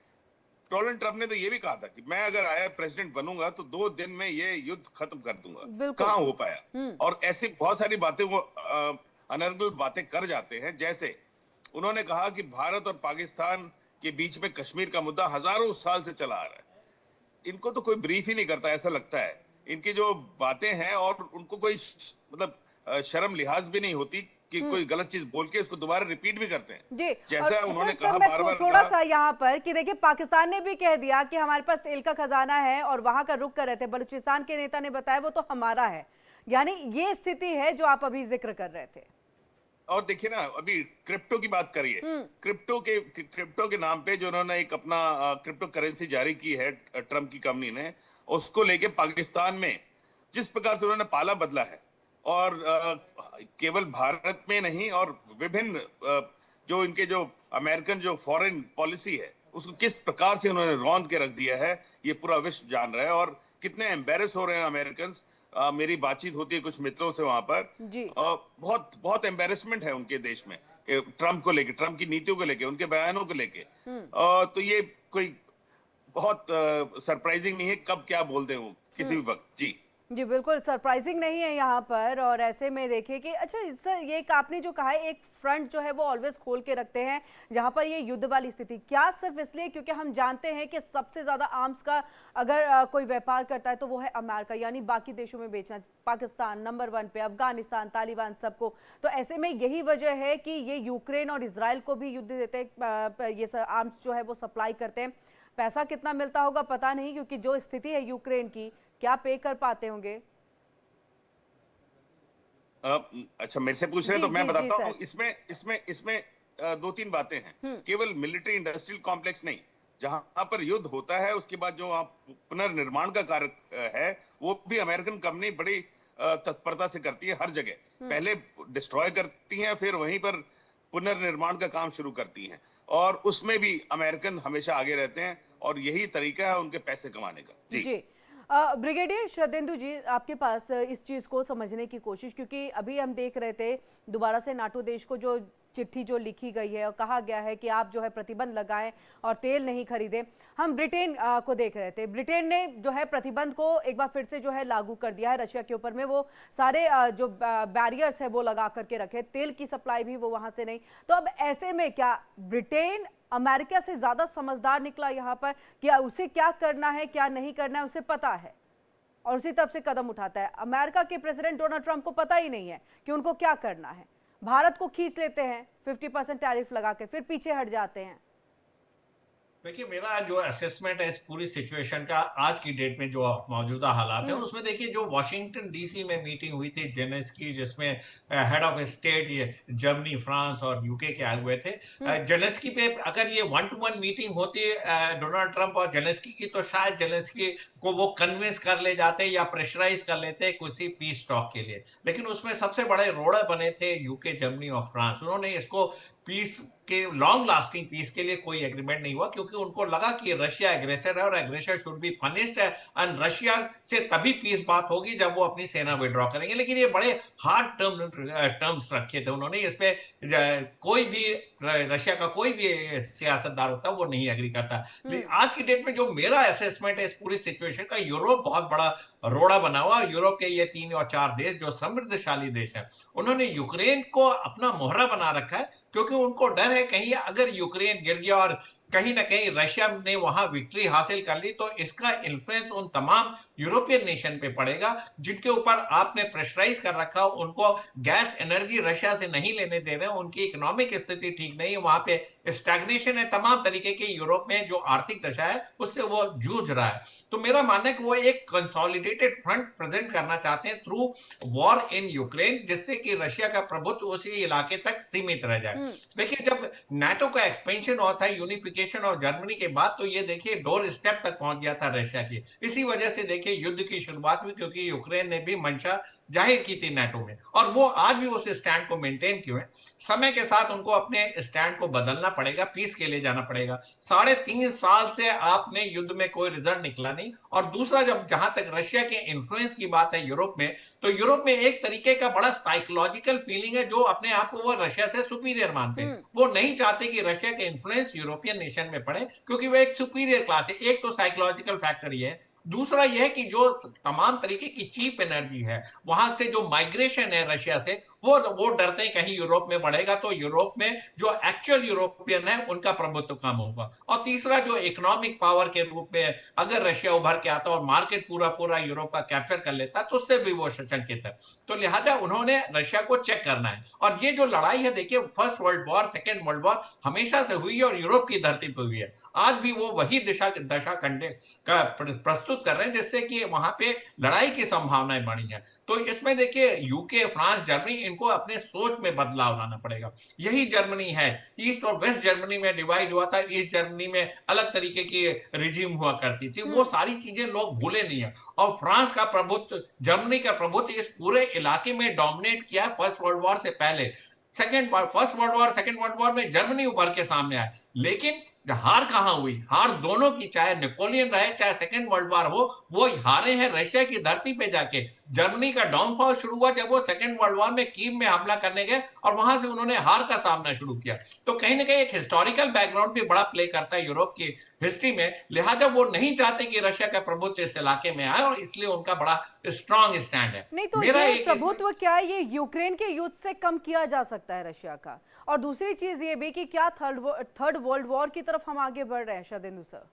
डोनाल्ड ट्रंप ने तो ये भी कहा था कि मैं अगर आया प्रेसिडेंट बनूंगा तो 2 दिन में ये युद्ध खत्म कर दूंगा। बिल्कुल। कहाँ हो पाया? और ऐसी बहुत सारी बातें वो अनर्गल बातें कर जाते हैं। जैसे उन्होंने कहा कि भारत और पाकिस्तान के बीच में कश्मीर का मुद्दा हजारों साल से चला आ रहा है। इनको तो कोई ब्रीफ ही नहीं करता, ऐसा लगता है। इनकी जो बातें हैं, और उनको कोई मतलब शर्म लिहाज भी नहीं होती कि कोई गलत चीज बोल के उसको दोबारा रिपीट भी करते हैं। जी। जैसा और उन्होंने सर, कहा मैं बार-बार थोड़ा कहा, सा यहाँ पर कि देखिए पाकिस्तान ने भी कह दिया कि हमारे पास तेल का खजाना है और वहां का रुख कर रहे थे। बलूचिस्तान के नेता ने बताया वो तो हमारा है, यानी ये स्थिति है जो आप अभी जिक्र कर रहे थे। और देखिए ना, अभी क्रिप्टो की बात करिए। क्रिप्टो के नाम पे जो उन्होंने एक अपना क्रिप्टो करेंसी जारी की है ट्रम्प की कंपनी ने, उसको लेके पाकिस्तान में जिस प्रकार से उन्होंने पाला बदला है, और केवल भारत में नहीं, और विभिन्न जो इनके जो अमेरिकन जो फॉरेन पॉलिसी है उसको किस प्रकार से उन्होंने रौंद के रख दिया है, ये पूरा विश्व जान रहा है। और कितने एम्बेरस हो रहे हैं अमेरिकन। मेरी बातचीत होती है कुछ मित्रों से वहां पर, जी। बहुत बहुत एम्बेरसमेंट है उनके देश में ट्रम्प को लेके, ट्रम्प की नीतियों को लेके, उनके बयानों को लेके। तो ये कोई बहुत सरप्राइजिंग नहीं है कब क्या बोल दे वो किसी भी वक्त। जी जी, बिल्कुल सरप्राइजिंग नहीं है यहाँ पर। और ऐसे में देखिए कि अच्छा, इससे ये एक आपने जो कहा है, एक फ्रंट जो है वो ऑलवेज खोल के रखते हैं जहाँ पर ये युद्ध वाली स्थिति, क्या सिर्फ इसलिए क्योंकि हम जानते हैं कि सबसे ज़्यादा आर्म्स का अगर कोई व्यापार करता है तो वो है अमेरिका, यानी बाकी देशों में बेचना। पाकिस्तान नंबर 1 पे, अफगानिस्तान, तालिबान, सबको। तो ऐसे में यही वजह है कि ये यूक्रेन और इसराइल को भी युद्ध देते हैं, ये आर्म्स जो है वो सप्लाई करते हैं। पैसा कितना मिलता होगा पता नहीं, क्योंकि जो स्थिति है यूक्रेन की, क्या पे कर पाते होंगे? अच्छा, मेरे से पूछ रहे हैं तो मैं बताता हूँ। इसमें दो तीन बातें हैं, केवल मिलिट्री इंडस्ट्रियल कॉम्प्लेक्स नहीं, जहां पर युद्ध होता है उसके बाद जो आप पुनर्निर्माण का कार्य है वो भी अमेरिकन कंपनी बड़ी तत्परता से करती है हर जगह। पहले डिस्ट्रॉय करती हैं, फिर वहीं पर पुनर्निर्माण का काम शुरू करती हैं, और उसमें भी अमेरिकन हमेशा आगे रहते हैं, और यही तरीका है उनके पैसे कमाने का। जी ब्रिगेडियर शरदेंदु जी, आपके पास इस चीज़ को समझने की कोशिश, क्योंकि अभी हम देख रहे थे दोबारा से नाटो देश को जो चिट्ठी जो लिखी गई है और कहा गया है कि आप जो है प्रतिबंध लगाएं और तेल नहीं खरीदें। हम ब्रिटेन को देख रहे थे, ब्रिटेन ने जो है प्रतिबंध को एक बार फिर से जो है लागू कर दिया है रशिया के ऊपर में। वो सारे जो बैरियर्स है वो लगा करके रखे, तेल की सप्लाई भी वो वहाँ से नहीं। तो अब ऐसे में क्या ब्रिटेन अमेरिका से ज़्यादा समझदार निकला यहाँ पर कि उसे क्या करना है क्या नहीं करना है उसे पता है और उसी तरफ से कदम उठाता है? अमेरिका के प्रेसिडेंट डोनाल्ड ट्रंप को पता ही नहीं है कि उनको क्या करना है। भारत को खींच लेते हैं 50% टैरिफ लगा के, फिर पीछे हट जाते हैं। देखिए, मेरा जो असेसमेंट है इस पूरी सिचुएशन का आज की डेट में जो मौजूदा हालात है, उसमें देखिए जो वॉशिंगटन डीसी में मीटिंग हुई थी जेलेंस्की, जिसमें हेड ऑफ स्टेट ये जर्मनी, फ्रांस और यूके के आए हुए थे। जेलेंस्की पे अगर ये 1-to-1 मीटिंग होती डोनाल्ड ट्रंप और जेलेंस्की की, तो शायद जेलेंस्की को वो कन्विंस कर ले जाते या प्रेशराइज कर लेते किसी पीस टॉक के लिए। लेकिन उसमें सबसे बड़े रोड़े बने थे यूके, जर्मनी और फ्रांस। उन्होंने इसको पीस के, लॉन्ग लास्टिंग पीस के लिए कोई एग्रीमेंट नहीं हुआ, क्योंकि उनको लगा कि रशिया एग्रेसर है और एग्रेसर शुड बी पनिश्ड है, एंड रशिया से तभी पीस बात होगी जब वो अपनी सेना विड्रॉ करेंगे। लेकिन ये बड़े हार्ड टर्म्स रखे थे उन्होंने, इस पे कोई भी रशिया का कोई भी सियासतदार होता है वो नहीं एग्री करता। आज की डेट में जो मेरा असेसमेंट है इस पूरी सिचुएशन का, यूरोप बहुत बड़ा रोड़ा बना हुआ। यूरोप के ये 3 और 4 देश जो समृद्धशाली देश हैं, उन्होंने यूक्रेन को अपना मोहरा बना रखा है, क्योंकि उनको डर है कहीं अगर यूक्रेन गिर गया और कहीं ना कहीं रशिया ने वहां विक्ट्री हासिल कर ली, तो इसका इन्फ्लुएंस उन तमाम यूरोपियन नेशन पे पड़ेगा जिनके ऊपर आपने प्रेशराइज कर रखा। उनको गैस एनर्जी रशिया से नहीं लेने दे रहे हैं, उनकी इकोनॉमिक स्थिति ठीक नहीं है, वहां पे स्टैग्नेशन है, तमाम तरीके के यूरोप में जो आर्थिक दशा है उससे वो जूझ रहा है। तो मेरा मानना है कि वो एक कंसोलिडेटेड फ्रंट प्रेजेंट करना चाहते हैं थ्रू वॉर इन यूक्रेन, जिससे कि रशिया का प्रभुत्व उसी इलाके तक सीमित रह जाए। देखिए, जब नाटो का एक्सपेंशन हुआ था यूनिफिकेशन और जर्मनी के बाद, तो ये देखिए डोर स्टेप तक पहुंच गया था रशिया की। इसी वजह से देखिए युद्ध की शुरुआत हुई, क्योंकि यूक्रेन ने भी मंशा जाहिर की थी नाटो में, और वो आज भी उस स्टैंड को मेंटेन किए हैं। समय के साथ उनको अपने स्टैंड को बदलना पड़ेगा, पीस के लिए जाना पड़ेगा। 3.5 साल से आपने युद्ध में कोई रिजल्ट निकला नहीं। और दूसरा, जब जहां तक रशिया के इन्फ्लुएंस की बात है यूरोप में, तो यूरोप में एक तरीके का बड़ा साइकोलॉजिकल फीलिंग है, जो अपने आप को वो रशिया से सुपीरियर मानते हैं। वो नहीं चाहते कि रशिया के इन्फ्लुएंस यूरोपियन नेशन में पड़े, क्योंकि वो एक सुपीरियर क्लास है। एक तो साइकोलॉजिकल फैक्टर ये है, दूसरा यह है कि जो तमाम तरीके की चीप एनर्जी है, वहां से जो माइग्रेशन है रशिया से, वो डरते हैं कहीं यूरोप में बढ़ेगा तो यूरोप में जो एक्चुअल यूरोपियन है उनका प्रभुत्व कम होगा। और तीसरा, जो इकोनॉमिक पावर के रूप में अगर रशिया उभर के आता और मार्केट पूरा यूरोप का कैप्चर कर लेता, तो उससे भी वो सशंकित है। तो लिहाजा उन्होंने रशिया को चेक करना है। और ये जो लड़ाई है, देखिए, first world war, second world war हमेशा से हुई है और यूरोप की धरती पर हुई है। आज भी वो वही दशा कंडे का प्रस्तुत कर रहे हैं, जिससे कि वहां पे लड़ाई की संभावनाएं बढ़ी हैं। तो इसमें देखिए यूके, फ्रांस, जर्मनी, इनको अपने सोच में बदलाव लाना पड़ेगा। यही जर्मनी है, ईस्ट और वेस्ट जर्मनी में डिवाइड हुआ था, ईस्ट जर्मनी में अलग तरीके की रिजीम हुआ करती थी, वो सारी चीजें लोग भूले नहीं है। और फ्रांस का प्रभुत्व, जर्मनी का प्रभुत्व इस पूरे इलाके में डोमिनेट किया फर्स्ट वर्ल्ड वॉर से पहले। First world war, second world war में जर्मनी उभर के सामने आया, लेकिन हार कहां हुई? हार दोनों की, चाहे नेपोलियन रहे चाहे सेकेंड वर्ल्ड वॉर हो, वो हारे हैं रशिया की धरती पे जाके। जर्मनी का डाउनफॉल शुरू हुआ जब वो सेकेंड वर्ल्ड वॉर में कीव में हमला करने गए और वहां से उन्होंने हार का सामना शुरू किया। तो कहीं ना कहीं एक हिस्टोरिकल बैकग्राउंड भी बड़ा प्ले करता है यूरोप की हिस्ट्री में। लिहाजा वो नहीं चाहते कि रशिया का प्रभुत्व इस इलाके में आए, और इसलिए उनका बड़ा स्ट्रांग स्टैंड है। नहीं, तो ये प्रभुत्व क्या है, ये यूक्रेन के युद्ध से कम किया जा सकता है रशिया का? और दूसरी चीज ये भी कि क्या थर्ड वर्ल्ड वॉर की तरफ हम आगे बढ़ रहे हैं शरदेंदु सर?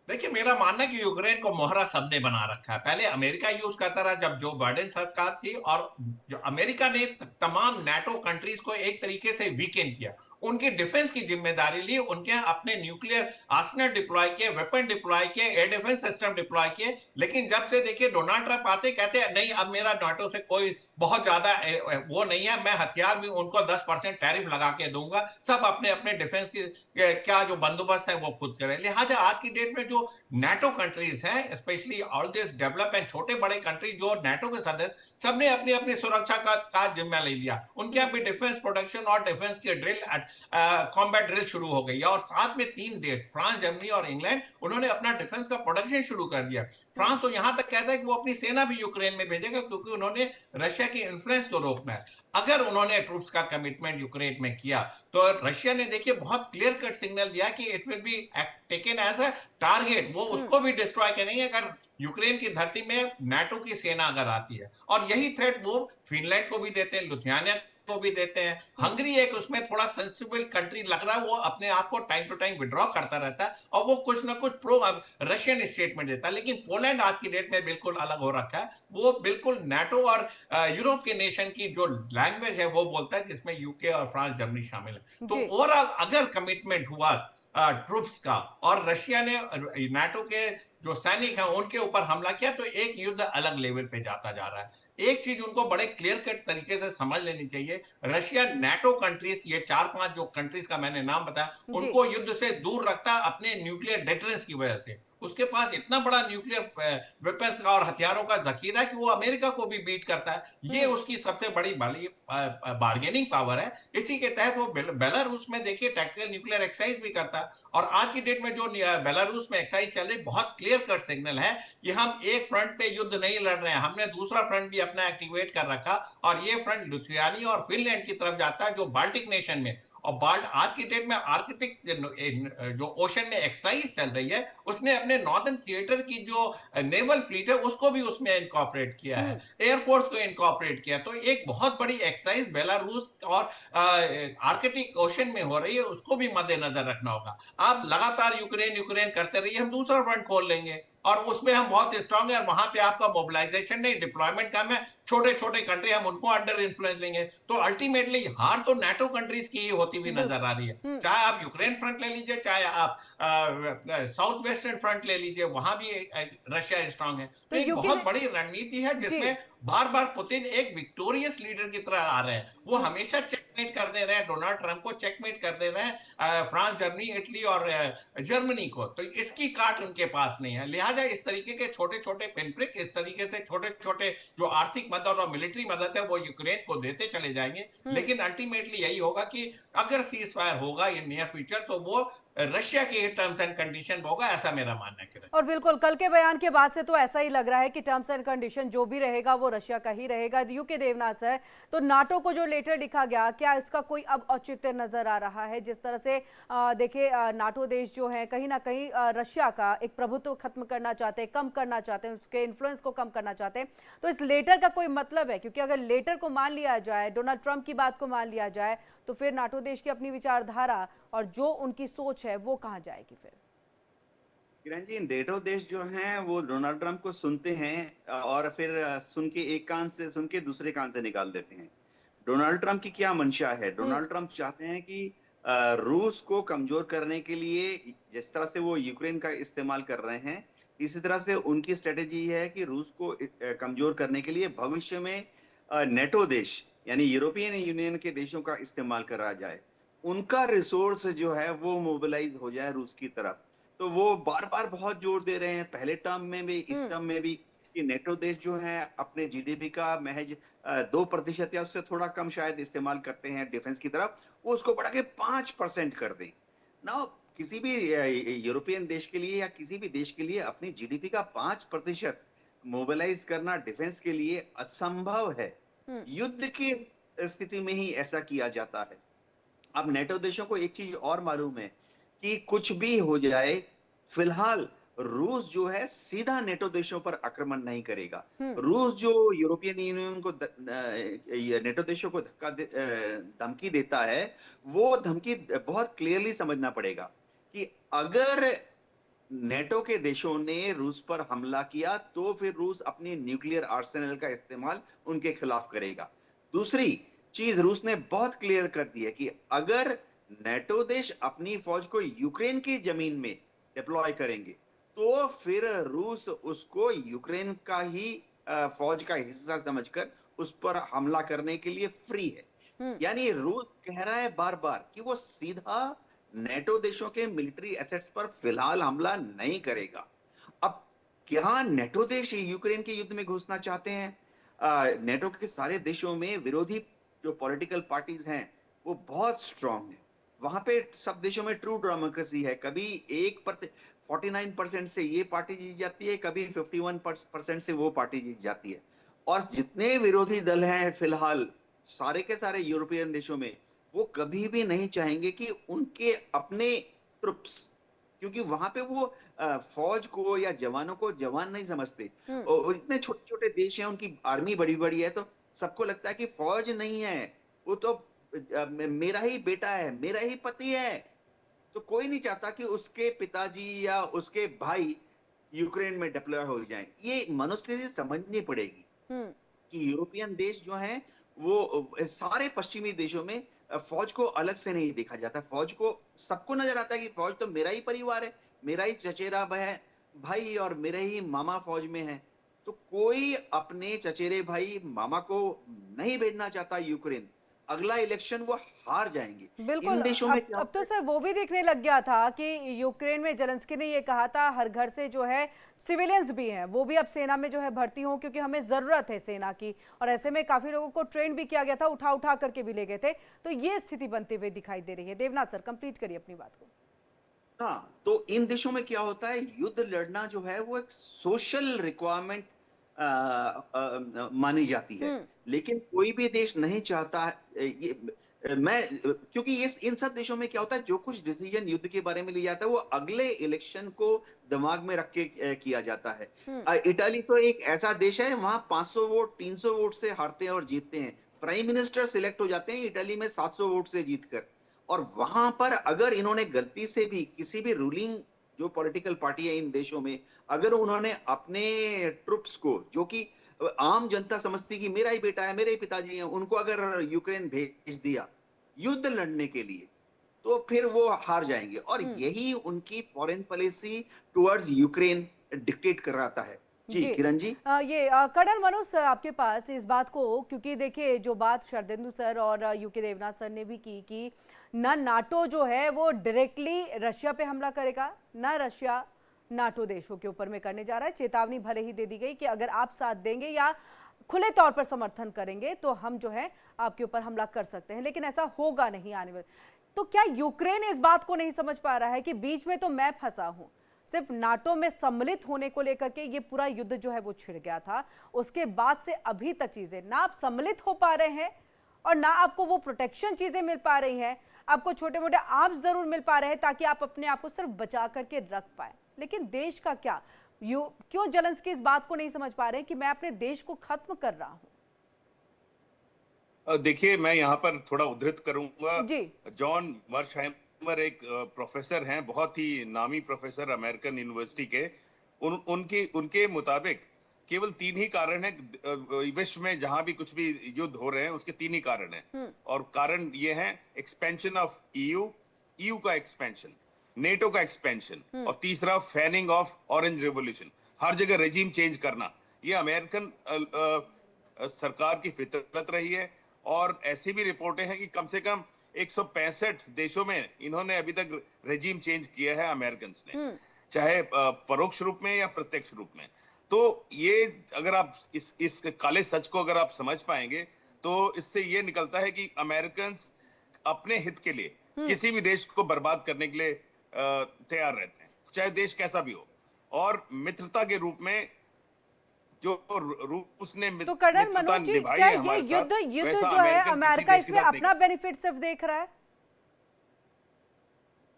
देखिए, मेरा मानना है कि यूक्रेन को मोहरा सबने बना रखा है। पहले अमेरिका यूज करता रहा जब जो बाइडेन सरकार थी, और जो अमेरिका ने तमाम नाटो कंट्रीज को एक तरीके से वीकेंड किया। उनकी डिफेंस की जिम्मेदारी ली, उनके यहाँ अपने न्यूक्लियर आर्सेनल डिप्लॉय किए, वेपन डिप्लॉय किए, एयर डिफेंस सिस्टम डिप्लॉय किए। लेकिन जब से देखिए डोनाल्ड ट्रंप आते कहते हैं नहीं अब मेरा नाटो से कोई बहुत ज्यादा वो नहीं है, मैं हथियार भी उनको 10% टैरिफ लगा के दूंगा, सब अपने अपने डिफेंस की क्या जो बंदोबस्त है वो खुद करें। लिहाजा आज की डेट में जो नाटो कंट्रीज हैं, specially all this develop and छोटे बड़े कंट्री जो नाटो के सदस्य, सबने अपनी अपनी सुरक्षा का जिम्मा ले लिया। उनके यहाँ भी डिफेंस प्रोडक्शन और डिफेंस की ड्रिल, कॉम्बैट ड्रिल शुरू हो गई है। और साथ में 3 देश फ्रांस, जर्मनी और इंग्लैंड, उन्होंने अपना डिफेंस का प्रोडक्शन शुरू कर दिया। फ्रांस तो यहां तक कहता है कि वो अपनी सेना भी यूक्रेन में भेजेगा, क्योंकि उन्होंने रशिया की इन्फ्लुएंस को रोकना है। अगर उन्होंने ट्रूप्स का कमिटमेंट यूक्रेन में किया तो रशिया ने देखिए बहुत क्लियर कट सिग्नल दिया कि it will be taken as a target, वो उसको भी डिस्ट्रॉय करेंगे अगर यूक्रेन की धरती में नाटो की सेना अगर आती है। और यही थ्रेट वो फिनलैंड को भी देते हैं, लिथुआनिया को भी देते हैं। हंगरी एक उसमें थोड़ा सेंसिबल कंट्री लग रहा है, वो अपने आप को टाइम टू टाइम विड्रॉ करता रहता है और वो कुछ ना कुछ प्रो रशियन स्टेटमेंट देता है। लेकिन पोलैंड आज की डेट में बिल्कुल अलग हो रखा है, वो बिल्कुल नाटो और यूरोप के नेशन की जो लैंग्वेज है वो बोलता है, जिसमें यूके और फ्रांस, जर्मनी शामिल है। तो जी। ओवरऑल अगर कमिटमेंट हुआ ट्रूप्स का और रशिया ने नाटो के जो सैनिक हैं उनके ऊपर हमला किया, तो एक युद्ध अलग लेवल पे जाता जा रहा है। एक चीज उनको बड़े क्लियर कट तरीके से समझ लेनी चाहिए, रशिया नाटो कंट्रीज, ये 4-5 जो कंट्रीज का मैंने नाम बताया, जी। उनको युद्ध से दूर रखता अपने न्यूक्लियर डेटरेंस की वजह से। उसके पास इतना बड़ा न्यूक्लियर वेपन्स का और हथियारों का जखीरा है कि वो अमेरिका को भी बीट करता है। ये उसकी सबसे बड़ी बड़ी बार्गेनिंग पावर है। इसी के तहत वो बेलारूस में देखिए टैक्टिकल न्यूक्लियर एक्सरसाइज भी करता है। और आज की डेट में जो बेलारूस में एक्सरसाइज चल रही, बहुत क्लियर कट सिग्नल है कि हम एक फ्रंट पे युद्ध नहीं लड़ रहे हैं, हमने दूसरा फ्रंट भी अपना एक्टिवेट कर रखा। और ये फ्रंट लिथुआनिया और फिनलैंड की तरफ जाता है, जो बाल्टिक नेशन में। और बाल्ट आज की डेट में आर्कटिक जो ओशन में एक्सरसाइज चल रही है, उसने अपने नॉर्दर्न थिएटर की जो नेवल फ्लीट है उसको भी उसमें इनकॉर्पोरेट किया है, एयरफोर्स को इनकॉर्पोरेट किया। तो एक बहुत बड़ी एक्सरसाइज बेलारूस और आर्कटिक ओशन में हो रही है, उसको भी मद्देनजर रखना होगा। आप लगातार यूक्रेन यूक्रेन करते रहिए, हम दूसरा फ्रंट खोल लेंगे और उसमें हम बहुत स्ट्रांग है, वहां पे आपका मोबिलाइजेशन नहीं डिप्लॉयमेंट कम है, छोटे छोटे कंट्री हम उनको अंडर इन्फ्लुएंस लेंगे। तो अल्टीमेटली हार तो नाटो कंट्रीज की ही होती हुई नजर आ रही है। चाहे आप यूक्रेन फ्रंट ले लीजिए, चाहे आप साउथ वेस्टर्न फ्रंट ले लीजिए, वहां भी रशिया स्ट्रांग है। तो तो एक यूके बहुत बड़ी रणनीति है जी। जिसमें बार बार पुतिन एक विक्टोरियस लीडर की तरह आ रहे हैं। वो हमेशा चेकमेट कर दे रहे हैं, डोनाल्ड ट्रंप को चेकमेट कर दे रहे हैं, फ्रांस, जर्मनी, इटली और जर्मनी को। तो इसकी काट उनके पास नहीं है। लिहाजा इस तरीके के छोटे छोटे पिनप्रिक, इस तरीके से छोटे छोटे जो आर्थिक मदद और मिलिट्री मदद है वो यूक्रेन को देते चले जाएंगे। लेकिन अल्टीमेटली यही होगा कि अगर सीज फायर होगा इन नियर फ्यूचर तो वो रशिया के टर्म्स एंड कंडीशन होगा, ऐसा मेरा मानना है। किरण, और बिल्कुल कल के बयान के बाद से तो ऐसा ही लग रहा है कि टर्म्स एंड कंडीशन जो भी रहेगा वो रशिया का ही रहेगा। यूके देवनाथ सर, तो नाटो को जो लेटर लिखा गया, क्या इसका कोई अब औचित्य नजर आ रहा है? जिस तरह से देखिए नाटो देश जो है कहीं ना कहीं रशिया का एक प्रभुत्व खत्म करना चाहते हैं, कम करना चाहते हैं, उसके इन्फ्लुएंस को कम करना चाहते हैं। तो इस लेटर का कोई मतलब है? क्योंकि अगर लेटर को मान लिया जाए, डोनाल्ड ट्रंप की बात को मान लिया जाए, तो फिर नाटो देश की अपनी विचारधारा और जो उनकी सोच है वो कहाँ जाएगी फिर? किरण जी, नेटो देश जो हैं वो डोनाल्ड ट्रंप को सुनते हैं और फिर सुन के एक कान से सुन के दूसरे कान से निकाल देते हैं। डोनाल्ड ट्रंप की क्या मंशा है? डोनाल्ड ट्रंप चाहते हैं कि रूस को कमजोर करने के लिए जिस तरह से वो यूक्रेन का इस्तेमाल कर रहे हैं, इसी तरह से उनकी स्ट्रेटेजी है कि रूस को कमजोर करने के लिए भविष्य में नेटो देश यानी यूरोपियन यूनियन के देशों का इस्तेमाल करा जाए, उनका रिसोर्स जो है वो मोबिलाइज हो जाए रूस की तरफ। तो वो बार बार बहुत जोर दे रहे हैं, पहले टर्म में भी इस टर्म में भी, कि नेटो देश जो है अपने जीडीपी का महज 2% या उससे थोड़ा कम शायद इस्तेमाल करते हैं डिफेंस की तरफ, वो उसको बढ़ा के 5% कर दें ना। किसी भी यूरोपियन देश के लिए या किसी भी देश के लिए अपनी जीडीपी का 5% मोबिलाइज करना डिफेंस के लिए असंभव है। युद्ध की स्थिति में ही ऐसा किया जाता है। अब नेटो देशों को एक चीज और मालूम है कि कुछ भी हो जाए, फिलहाल रूस जो है सीधा नेटो देशों पर आक्रमण नहीं करेगा। रूस जो यूरोपियन यूनियन को नेटो देशों को धमकी देता है, वो धमकी बहुत क्लियरली समझना पड़ेगा कि अगर नेटो के देशों ने रूस पर हमला किया तो फिर रूस अपनी न्यूक्लियर आर्सेनल का इस्तेमाल उनके खिलाफ करेगा। दूसरी चीज रूस ने बहुत क्लियर कर दी है कि अगर नेटो देश अपनी फौज को यूक्रेन की जमीन में डिप्लॉय करेंगे, तो फिर रूस उसको यूक्रेन का ही फौज का हिस्सा समझकर उस पर हमला करने के लिए फ्री है। हम्म। यानी रूस कह रहा है बार बार कि वो सीधा नेटो देशों के मिलिट्री एसेट्स पर फिलहाल हमला नहीं करेगा। अब क्या नेटो देश यूक्रेन के युद्ध में घुसना चाहते हैं? नेटो के सारे देशों में विरोधी जो पॉलिटिकल पार्टीज हैं वो बहुत स्ट्रांग है। वहां पे सब देशों में ट्रू डेमोक्रेसी है। कभी 49% से ये पार्टी जीत जाती है, कभी 51% से वो पार्टी जीत जाती है। और जितने विरोधी दल हैं फिलहाल सारे के सारे यूरोपियन देशों में, वो कभी भी नहीं चाहेंगे कि उनके अपने ट्रुप्स, क्योंकि वहां पे वो फौज को या जवानों को जवान नहीं समझते। और इतने छोटे छोटे देश हैं, उनकी आर्मी बड़ी बड़ी है, तो सबको लगता है कि फौज नहीं है, वो तो मेरा ही बेटा है, मेरा ही पति है। तो कोई नहीं चाहता कि उसके पिताजी या उसके भाई यूक्रेन में डिप्लॉय हो जाएं। ये मनोस्थिति समझनी पड़ेगी हम्म। कि यूरोपियन देश जो हैं वो सारे पश्चिमी देशों में फौज को अलग से नहीं देखा जाता। फौज को सबको नजर आता है कि फौज तो मेरा ही परिवार है, मेरा ही चचेरा भाई और मेरे ही मामा फौज में है। तो कोई अपने चचेरे भाई मामा को नहीं भेजना चाहता यूक्रेन। अगला इलेक्शन वो हार जाएंगे। बिल्कुल। इन देशों में क्या अब तो होता सर वो भी दिखने लग गया था कि यूक्रेन में जेलेंस्की ने ये कहा था हर घर से जो है सिविलियंस भी हैं, वो भी अब सेना में जो है भर्ती हों क्योंकि हमें जरूरत है सेना की। और ऐसे में काफी लोगों को ट्रेन भी किया गया था, उठा उठा करके भी ले गए थे। तो ये स्थिति बनती हुई दिखाई दे रही है। देवनाथ सर कंप्लीट करिए अपनी बात को। हाँ, तो इन देशों में क्या होता है, युद्ध लड़ना जो है वो एक सोशल रिक्वायरमेंट मानी जाती है। हम्म। लेकिन कोई भी देश नहीं चाहता क्योंकि ये इन सब देशों में क्या होता है, जो कुछ डिसीजन युद्ध के बारे में लिया जाता है वो अगले इलेक्शन को दिमाग में रख के किया जाता है। इटली तो एक ऐसा देश है, वहां 500 वोट 300 वोट से हारते हैं और जीतते हैं। प्राइम मिनिस्टर सिलेक्ट हो जाते हैं इटली में 700 वोट से जीतकर। और वहां पर अगर इन्होंने गलती से भी किसी भी रूलिंग जो पॉलिटिकल पार्टी है इन देशों में, अगर उन्होंने अपने ट्रुप्स को, जो कि आम जनता समझती कि मेरा ही बेटा है, मेरे ही पिताजी हैं, उनको अगर यूक्रेन भेज दिया युद्ध लड़ने के लिए, तो फिर वो हार जाएंगे। और यही उनकी foreign policy towards Ukraine dictate कराता है। जी किरण जी। कर्नल मनोज सर आपके पास इस बात को, क्योंकि देखिए जो बात शरदेंदु सर और यूके देवनाथ सर ने भी की कि ना नाटो जो है वो डायरेक्टली रशिया पे हमला करेगा, ना रशिया नाटो देशों के ऊपर में करने जा रहा है। चेतावनी भले ही दे दी गई कि अगर आप साथ देंगे या खुले तौर पर समर्थन करेंगे तो हम जो है आपके ऊपर हमला कर सकते हैं, लेकिन ऐसा होगा नहीं आने वाले। तो क्या यूक्रेन इस बात को नहीं समझ पा रहा है कि बीच में तो मैं फंसा हूं? सिर्फ नाटो में सम्मिलित होने को लेकर के ये पूरा युद्ध जो है वो छिड़ गया था। उसके बाद से अभी तक चीजें ना आप सम्मिलित हो पा रहे हैं और ना आपको वो प्रोटेक्शन चीजें मिल पा रही हैं। आपको छोटे मोटे आर्म्स जरूर मिल पा रहे हैं ताकि आप अपने आप को सिर्फ बचा करके रख पाए, लेकिन देश का क्या? क्यों जेलेंस्की इस बात को नहीं समझ पा रहे हैं कि मैं अपने देश को खत्म कर रहा हूं? देखिए, मैं यहाँ पर थोड़ा उद्धृत करूंगा। जी। जॉन मर्शहाइमर एक प्रोफेसर हैं, बहुत ही नामी प्रोफेसर अमेरिकन यूनिवर्सिटी के। उनके मुताबिक केवल 3 ही कारण है विश्व में जहां भी कुछ भी युद्ध हो रहे हैं, उसके 3 ही कारण हैं। और कारण ये हैं एक्सपेंशन ऑफ ईयू का एक्सपेंशन, नेटो का एक्सपेंशन, और तीसरा फैनिंग ऑफ ऑरेंज रेवोल्यूशन, हर जगह रेजिम चेंज करना। ये अमेरिकन सरकार की फितरत रही है। और ऐसी भी रिपोर्टें हैं कि कम से कम 165 देशों में इन्होंने अभी तक रेजिम चेंज किया है अमेरिकन ने, चाहे परोक्ष रूप में या प्रत्यक्ष रूप में। तो ये अगर आप इस काले सच को अगर आप समझ पाएंगे तो इससे ये निकलता है कि अमेरिकन अपने हित के लिए किसी भी देश को बर्बाद करने के लिए तैयार रहते हैं, चाहे देश कैसा भी हो। और मित्रता के रूप में जो रूस ने तो कर्नल मनोज जी, क्या ये युद्ध जो है अमेरिका इसमें अपना बेनिफिट सिर्फ देख रहा है?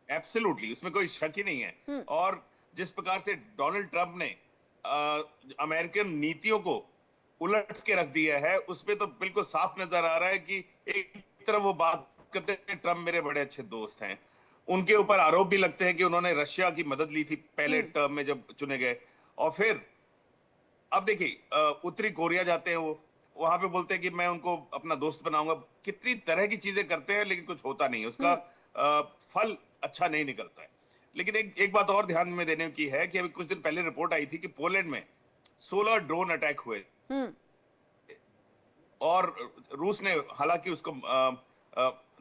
एब्सोल्युटली, उसमें कोई शक ही नहीं है। और जिस प्रकार से डोनाल्ड ट्रंप ने अमेरिकन नीतियों को उलट के रख दिया है, उसमें तो बिल्कुल साफ नजर आ रहा है कि एक तरफ वो बात करते हैं ट्रंप मेरे बड़े अच्छे दोस्त हैं, उनके ऊपर आरोप भी लगते हैं कि उन्होंने रशिया की मदद ली थी पहले टर्म में जब चुने गए। और फिर अब देखिए उत्तरी कोरिया जाते हैं, वो वहां पे बोलते हैं कि मैं उनको अपना दोस्त बनाऊंगा। कितनी तरह की चीजें करते हैं लेकिन कुछ होता नहीं है। उसका फल अच्छा नहीं निकलता है। लेकिन एक बात और ध्यान में देने की है कि अभी कुछ दिन पहले रिपोर्ट आई थी कि पोलैंड में 16 ड्रोन अटैक हुए हम्म। और रूस ने हालांकि उसको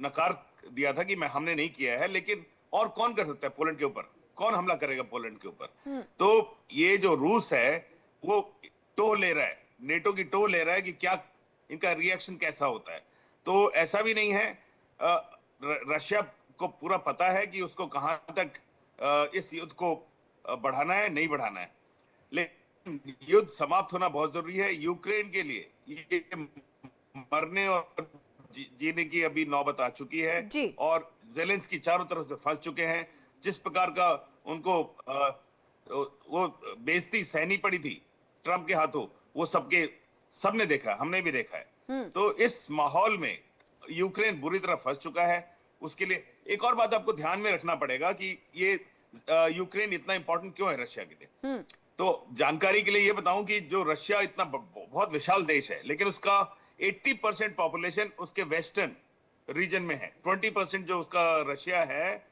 नकार दिया था कि हमने नहीं किया है, लेकिन और कौन कर सकता है पोलैंड के ऊपर, कौन हमला करेगा पोलैंड के ऊपर। तो ये जो रूस है वो टो ले रहा है, नेटो की टो ले रहा है कि क्या इनका रिएक्शन कैसा होता है। तो ऐसा भी नहीं है, रशिया को पूरा पता है कि उसको कहां तक इस युद्ध को बढ़ाना है, नहीं बढ़ाना है। लेकिन युद्ध समाप्त होना बहुत जरूरी है यूक्रेन के लिए। ये मरने और जीने की अभी नौबत आ चुकी है जी। और जेलेंस्की चारों तरफ से फंस चुके हैं। जिस प्रकार का उनको वो बेइज्जती सहनी पड़ी थी ट्रंप के हाथों, वो सबने देखा, हमने भी देखा है। तो इस माहौल में यूक्रेन बुरी तरह फंस चुका है। उसके लिए एक और बात आपको ध्यान में रखना पड़ेगा कि ये यूक्रेन इतना इंपॉर्टेंट क्यों है रशिया के लिए। तो जानकारी के लिए ये बताऊं कि जो रशिया इतना बहुत विशाल देश है, लेकिन उसका 80% पॉपुलेशन उसके वेस्टर्न रीजन में है। 20% जो उसका रशिया है,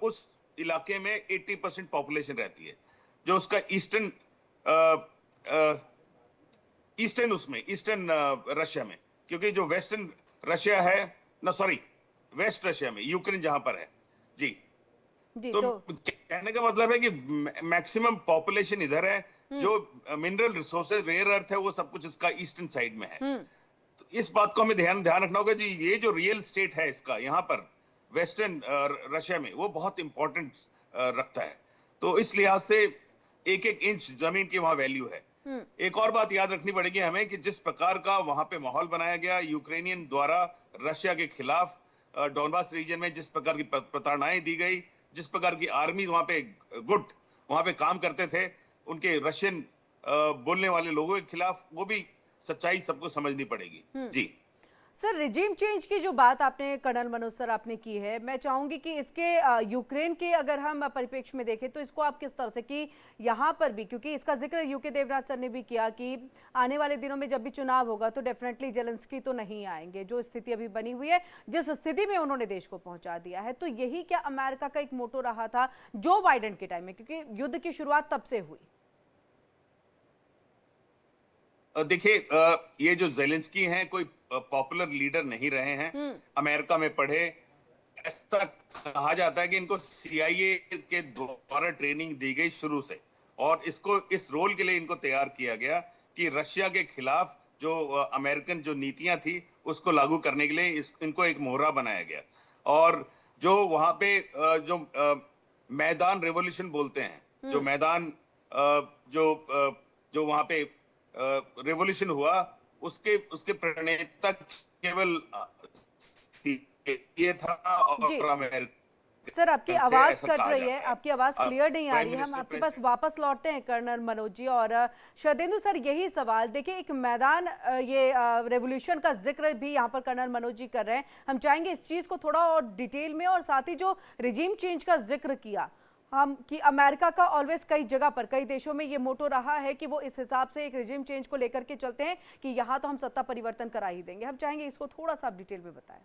उस इलाके में 80% पॉपुलेशन रहती है। जो उसका ईस्टर्न रशिया में, क्योंकि जो वेस्टर्न रशिया है ना, सॉरी वेस्ट रशिया में यूक्रेन जहां पर है जी। तो कहने का मतलब है कि मैक्सिमम पॉपुलेशन इधर है, जो मिनरल रिसोर्सेज, रेयर अर्थ है, वो सब कुछ इसका ईस्टर्न साइड में है। तो इस बात को हमें ध्यान रखना होगा जी। ये जो रियल स्टेट है इसका यहाँ पर वेस्टर्न रशिया में, वो बहुत इंपॉर्टेंट रखता है। तो इस लिहाज से एक एक इंच जमीन की वहां वैल्यू है। एक और बात याद रखनी पड़ेगी हमें कि जिस प्रकार का वहां पे माहौल बनाया गया यूक्रेनियन द्वारा रशिया के खिलाफ, डोनबास रीजन में जिस प्रकार की प्रताड़नाएं दी गई, जिस प्रकार की आर्मी वहां पे काम करते थे उनके रशियन बोलने वाले लोगों के खिलाफ, वो भी सच्चाई सबको समझनी पड़ेगी जी। सर, रिजीम चेंज की जो बात आपने कर्नल मनोज सर आपने की है, मैं चाहूंगी कि इसके यूक्रेन के अगर हम परिप्रेक्ष्य में देखें तो इसको आप किस तरह से, कि यहाँ पर भी, क्योंकि इसका जिक्र यूके देवनाथ सर ने भी किया कि आने वाले दिनों में जब भी चुनाव होगा तो डेफिनेटली जेलेंस्की तो नहीं आएंगे, जो स्थिति अभी बनी हुई है, जिस स्थिति में उन्होंने देश को पहुंचा दिया है। तो यही क्या अमेरिका का एक मोटो रहा था जो बाइडेन के टाइम में, क्योंकि युद्ध की शुरुआत तब से हुई। देखिए, ये जो जेलेंस्की हैं कोई पॉपुलर लीडर नहीं रहे हैं। अमेरिका में पढ़े, ऐसा कहा जाता है कि इनको CIA के द्वारा ट्रेनिंग दी गई शुरू से, और इस रोल के लिए इनको तैयार किया गया कि रशिया के खिलाफ जो अमेरिकन जो नीतियां थी उसको लागू करने के लिए इनको एक मोहरा बनाया गया। और जो वहां पे मैदान रेवोल्यूशन बोलते हैं, जो मैदान जो वहां पे रेवोल्यूशन हुआ, उसके प्रणेता केवल ये था और अमेरिका। सर, आपकी आवाज कट रही है, आपकी आवाज क्लियर नहीं आ रही है। हम आपके पास वापस लौटते हैं कर्नल मनोज जी। और शरदेंदु सर, यही सवाल देखिए, एक मैदान ये रेवोल्यूशन का जिक्र भी यहाँ पर कर्नल मनोज जी कर रहे हैं। हम चाहेंगे इस चीज को थोड़ा और डिटेल में, और साथ ही जो रिजीम चेंज का जिक्र किया हम, कि अमेरिका का ऑलवेज कई जगह पर, कई देशों में ये मोटो रहा है कि वो इस हिसाब से एक रिजीम चेंज को लेकर के चलते हैं कि यहाँ तो हम सत्ता परिवर्तन करा ही देंगे। हम चाहेंगे इसको थोड़ा सा डिटेल में बताएं।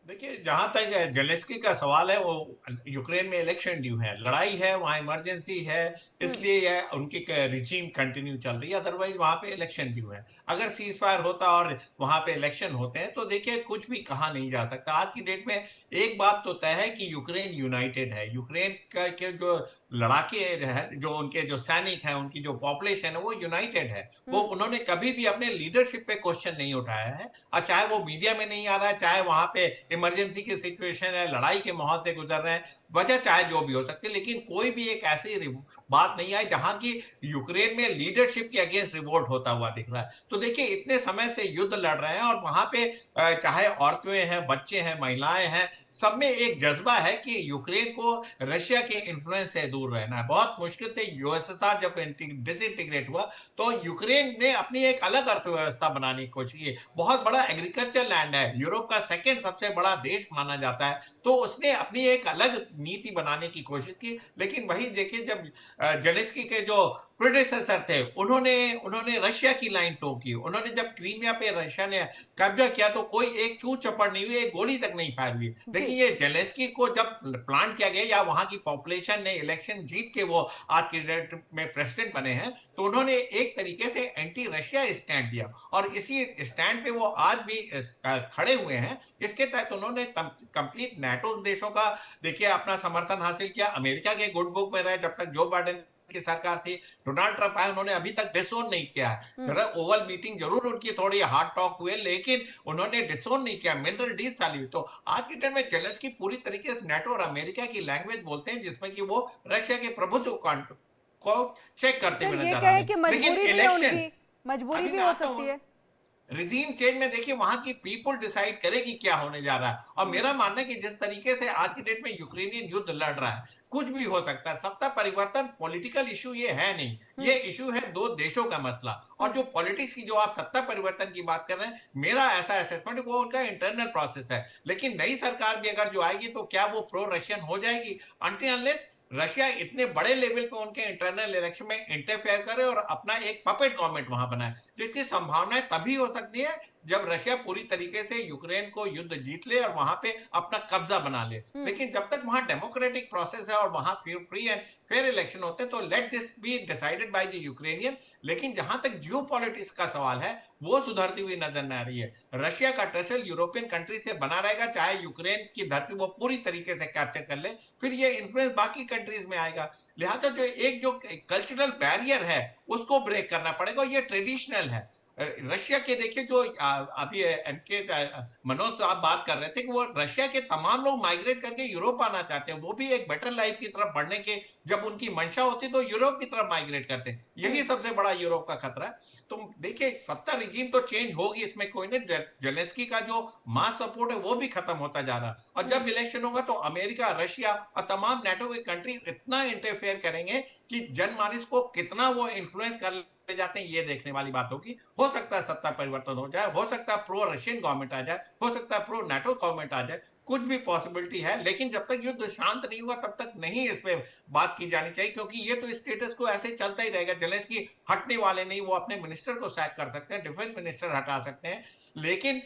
देखिए, जहां तक जेलेंस्की का सवाल है, वो यूक्रेन में इलेक्शन ड्यू है, लड़ाई है, वहां इमरजेंसी है, इसलिए यह उनकी रिजीम कंटिन्यू चल रही है। अदरवाइज वहां पे इलेक्शन ड्यू है। अगर सीज फायर होता और वहां पे इलेक्शन होते हैं तो देखिए कुछ भी कहा नहीं जा सकता। आज की डेट में एक बात तो तय है कि यूक्रेन यूनाइटेड है। यूक्रेन का के जो लड़ाके है, जो उनके जो सैनिक हैं, उनकी जो पॉपुलेशन है, वो यूनाइटेड है। वो उन्होंने कभी भी अपने लीडरशिप पे क्वेश्चन नहीं उठाया है, और चाहे वो मीडिया में नहीं आ रहा है, चाहे वहां पे इमरजेंसी की सिचुएशन है, लड़ाई के माहौल से गुजर रहे हैं, वजह चाहे जो भी हो सकती है, लेकिन कोई भी एक ऐसी बात नहीं आई जहां की यूक्रेन में लीडरशिप के अगेंस्ट रिवोल्ट होता हुआ दिख रहा है। तो देखिए, इतने समय से युद्ध लड़ रहे हैं और वहां पे चाहे औरतें हैं, बच्चे हैं, महिलाएं हैं, सब में एक जज्बा है कि यूक्रेन को रशिया के इन्फ्लुएंस से दूर रहना है। बहुत मुश्किल से USSR जब डिसइंटीग्रेट हुआ तो यूक्रेन ने अपनी एक अलग अर्थव्यवस्था बनाने की कोशिश की। बहुत बड़ा एग्रीकल्चर लैंड है, यूरोप का सेकंड सबसे बड़ा देश माना जाता है, तो उसने अपनी एक अलग नीति बनाने की कोशिश की। लेकिन वही देखिए, जब जेलेंस्की के जो प्रेडेसेसर थे, उन्होंने रशिया की लाइन टोकी। उन्होंने जब क्रीमिया पे रशिया ने कब्जा किया तो कोई एक चूत चपड़ नहीं हुई, एक गोली तक नहीं फायर हुई। जी। लेकिन ये जेलेंस्की को जब प्लांट किया गया, या वहां की पॉपुलेशन ने इलेक्शन जीत के वो आज के डेट में प्रेसिडेंट बने हैं, तो उन्होंने एक तरीके से एंटी रशिया स्टैंड दिया, और इसी स्टैंड पे वो आज भी खड़े हुए हैं। इसके तहत उन्होंने कंप्लीट नाटो देशों का देखिए अपना समर्थन हासिल किया। अमेरिका के गुड बुक में रहे जब तक जो बाइडेन की सरकार थी। डोनाल्ड ट्रंप आए, उन्होंने अभी तक डिसोन नहीं किया है। जरा ओवल मीटिंग जरूर उनकी थोड़ी हार्ड टॉक हुए, लेकिन उन्होंने डिसोन नहीं किया, मिलिट्री डील चाली हुई। तो आज के डेट में जेलेंस्की पूरी तरीके से नाटो और अमेरिका की लैंग्वेज बोलते हैं, जिसमें कि वो रशिया के प्रभुत्व को चेक करते सर हुए ये नजर आ कहे रहे कि हैं। लेकिन मजबूरी भी है इलेक्शन, उनकी, मजबूरी अभी भी मैं हो आता सकती हूँ, है। रिजीम चेंज में देखिए वहां की पीपुल डिसाइड करेगी क्या होने जा रहा है। और मेरा मानना है कि जिस तरीके से आज की डेट में यूक्रेनियन युद्ध लड़ रहा है, कुछ भी हो सकता है। सत्ता परिवर्तन पॉलिटिकल इशू ये है नहीं, ये इशू है दो देशों का मसला। और जो पॉलिटिक्स की जो आप सत्ता परिवर्तन की बात कर रहे हैं, मेरा ऐसा असेसमेंट वो उनका इंटरनल प्रोसेस है। लेकिन नई सरकार भी अगर जो आएगी तो क्या वो प्रो रशियन हो जाएगी? अनटिल अनलेस रशिया इतने बड़े लेवल पे उनके इंटरनल इलेक्शन में इंटरफेयर करे और अपना एक पपेट गवर्नमेंट वहां बनाए, जिसकी संभावनाएं तभी हो सकती है जब रशिया पूरी तरीके से यूक्रेन को युद्ध जीत ले और वहां पे अपना कब्जा बना ले। लेकिन जब तक वहां डेमोक्रेटिक प्रोसेस है और वहां फ्री एंड फेयर इलेक्शन होते हैं, तो let this be decided by the Ukrainian. लेकिन जहां तक जियो पॉलिटिक्स का सवाल है, वो सुधरती हुई नजर न आ रही है। रशिया का टसल यूरोपियन कंट्री से बना रहेगा, चाहे यूक्रेन की धरती वो पूरी तरीके से कैप्चर कर ले, फिर ये इन्फ्लुएंस बाकी कंट्रीज में आएगा। लिहाजा जो कल्चरल बैरियर है उसको ब्रेक करना पड़ेगा, ये ट्रेडिशनल है। रशिया के देखिए जो अभी एमके मनोज साहब बात कर रहे थे कि वो रशिया के तमाम लोग माइग्रेट करके यूरोप आना चाहते हैं, वो भी एक बेटर लाइफ की तरफ बढ़ने के जब उनकी मंशा होती तो यूरोप की तरफ माइग्रेट करते हैं। यही सबसे बड़ा यूरोप का खतरा है। तो देखिए सत्ता रिजीम तो चेंज होगी, इसमें कोई नहीं। जेलेंस्की का जो मास सपोर्ट है वो भी खत्म होता जा रहा है, और जब इलेक्शन होगा तो अमेरिका, रशिया और तमाम नाटो के कंट्रीज इतना इंटरफेयर करेंगे कि जनमानस को कितना वो इन्फ्लुएंस कर ले जाते हैं, ये देखने वाली बात होगी। हो सकता है सत्ता परिवर्तन हो जाए, हो सकता है प्रो रशियन गवर्नमेंट आ जाए, हो सकता है प्रो नाटो गवर्नमेंट आ जाए, कुछ भी पॉसिबिलिटी है। लेकिन जब तक युद्ध शांत नहीं हुआ तब तक नहीं इस पे बात की जानी चाहिए, क्योंकि ये तो स्टेटस को ऐसे चलता ही रहेगा। जेलेंस्की हटने वाले नहीं, वो अपने मिनिस्टर को सैक कर सकते हैं, डिफेंस मिनिस्टर हटा सकते हैं, लेकिन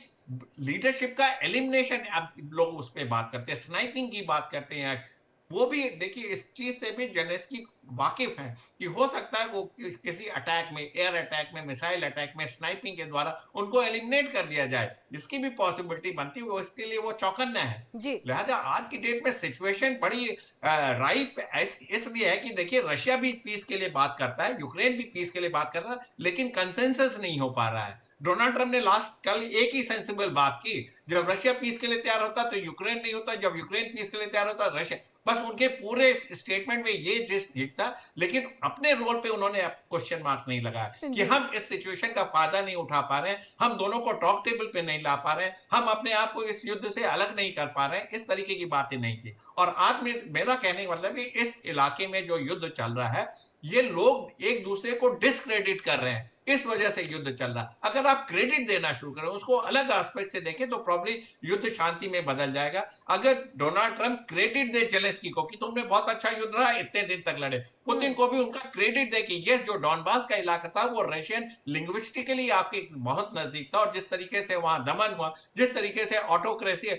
लीडरशिप का एलिमिनेशन अब लोग उस पर बात करते हैं, स्नाइपिंग की बात करते हैं। वो भी देखिए इस चीज से भी जेलेंस्की वाकिफ हैं कि हो सकता है वो किसी अटैक में, एयर अटैक में, मिसाइल अटैक में, स्नाइपिंग के द्वारा उनको एलिमिनेट कर दिया जाए। इसकी भी पॉसिबिलिटी बनती है, वो इसके लिए वो चौकन्ना है। जी। लिहाजा आज की डेट में सिचुएशन बड़ी राइप इसलिए है कि देखिए रशिया भी पीस के लिए बात करता है, यूक्रेन भी पीस के लिए बात करता है, लेकिन कंसेंसस नहीं हो पा रहा है। डोनाल्ड ट्रंप ने लास्ट कल एक ही सेंसिबल बात की, जब रशिया पीस के लिए तैयार होता तो यूक्रेन नहीं होता, जब यूक्रेन पीस के लिए तैयार होता रशिया। बस उनके पूरे स्टेटमेंट में ये जिस्ट दिखता, लेकिन अपने रोल पे उन्होंने क्वेश्चन मार्क नहीं लगाया कि जी। हम इस सिचुएशन का फायदा नहीं उठा पा रहे हैं, हम दोनों को टॉक टेबल पे नहीं ला पा रहे हैं, हम अपने आप को इस युद्ध से अलग नहीं कर पा रहे हैं, इस तरीके की बातें नहीं की। और आज मेरा कहने का मतलब है इस इलाके में जो युद्ध चल रहा है, ये लोग एक दूसरे को डिसक्रेडिट कर रहे हैं, इस वजह से युद्ध चल रहा है। अगर आप क्रेडिट देना शुरू करें, उसको अलग एस्पेक्ट से देखें, तो प्रॉब्ली युद्ध शांति में बदल जाएगा। अगर डोनाल्ड ट्रंप क्रेडिट दे जेलेंस्की को कि तुमने बहुत अच्छा युद्ध रहा, इतने दिन तक लड़े, पुतिन को भी उनका क्रेडिट दे कि यस, जो डॉनबास का इलाका था वो रशियन लिंग्विस्टिकली आपके बहुत नजदीक था, और जिस तरीके से वहां दमन हुआ, जिस तरीके से ऑटोक्रेसी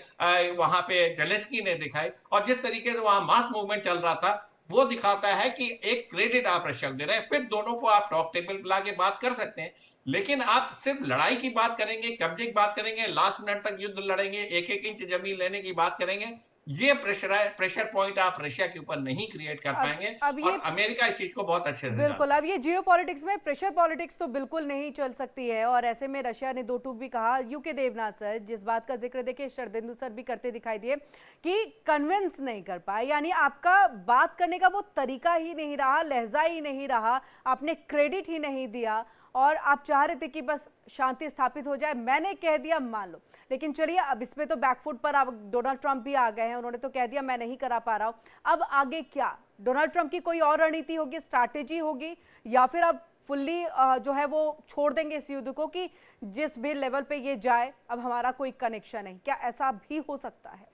वहां पे जेलेंस्की ने दिखाई, और जिस तरीके से वहां मास मूवमेंट चल रहा था, वो दिखाता है कि एक क्रेडिट आप रशिया को दे रहे हैं। फिर दोनों को आप टॉप टेबल पर लाके बात कर सकते हैं, लेकिन आप सिर्फ लड़ाई की बात करेंगे, कब्जे की बात करेंगे, लास्ट मिनट तक युद्ध लड़ेंगे, एक एक इंच जमीन लेने की बात करेंगे, ये प्रेशर पॉइंट आप रशिया के ऊपर नहीं क्रिएट कर पाएंगे। अब ये और अमेरिका इस चीज को बहुत अच्छे से बिल्कुल, जानता है। अब ये जियो पॉलिटिक्स में प्रेशर पॉलिटिक्स तो बिल्कुल नहीं चल सकती है, और ऐसे में रशिया ने दो टूक भी कहा। यूके देवनाथ सर जिस बात का जिक्र देखिए शरदेंदु सर भी करते दिखाई दिए कि कन्विंस नहीं कर पाए, यानी आपका बात करने का वो तरीका ही नहीं रहा, लहजा ही नहीं रहा, आपने क्रेडिट ही नहीं दिया, और आप चाह रहे थे कि बस शांति स्थापित हो जाए, मैंने कह दिया मान लो। लेकिन चलिए अब इसमें तो बैकफुट पर अब डोनाल्ड ट्रंप भी आ गए हैं, उन्होंने तो कह दिया मैं नहीं करा पा रहा हूं। अब आगे क्या? डोनाल्ड ट्रंप की कोई और रणनीति होगी, स्ट्रैटेजी होगी, या फिर अब फुल्ली जो है वो छोड़ देंगे इस युद्ध को कि जिस भी लेवल पे ये जाए अब हमारा कोई कनेक्शन नहीं? क्या ऐसा भी हो सकता है?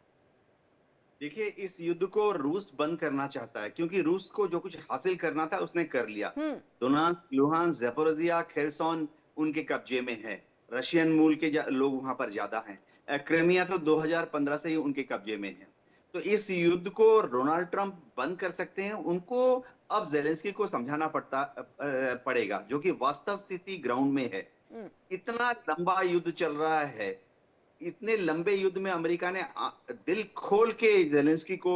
देखिए, इस युद्ध को रूस बंद करना चाहता है क्योंकि रूस को जो कुछ हासिल करना था उसने कर लिया। हम्म। दोनांस्क, लुहांस्क, ज़ेपोरिज़िया, खेरसॉन उनके कब्जे में है। रशियन मूल के लोग वहां पर ज्यादा हैं। क्रिमिया तो 2015 से ही उनके कब्जे में है। तो इस युद्ध को डोनाल्ड ट्रंप बंद कर सकते हैं। उनको अब जेलेंस्की को समझाना पड़ेगा, जो कि वास्तव स्थिति ग्राउंड में है। हम्म। इतना लंबा युद्ध चल रहा है। इतने लंबे युद्ध में अमेरिका ने दिल खोल के जेलेंस्की को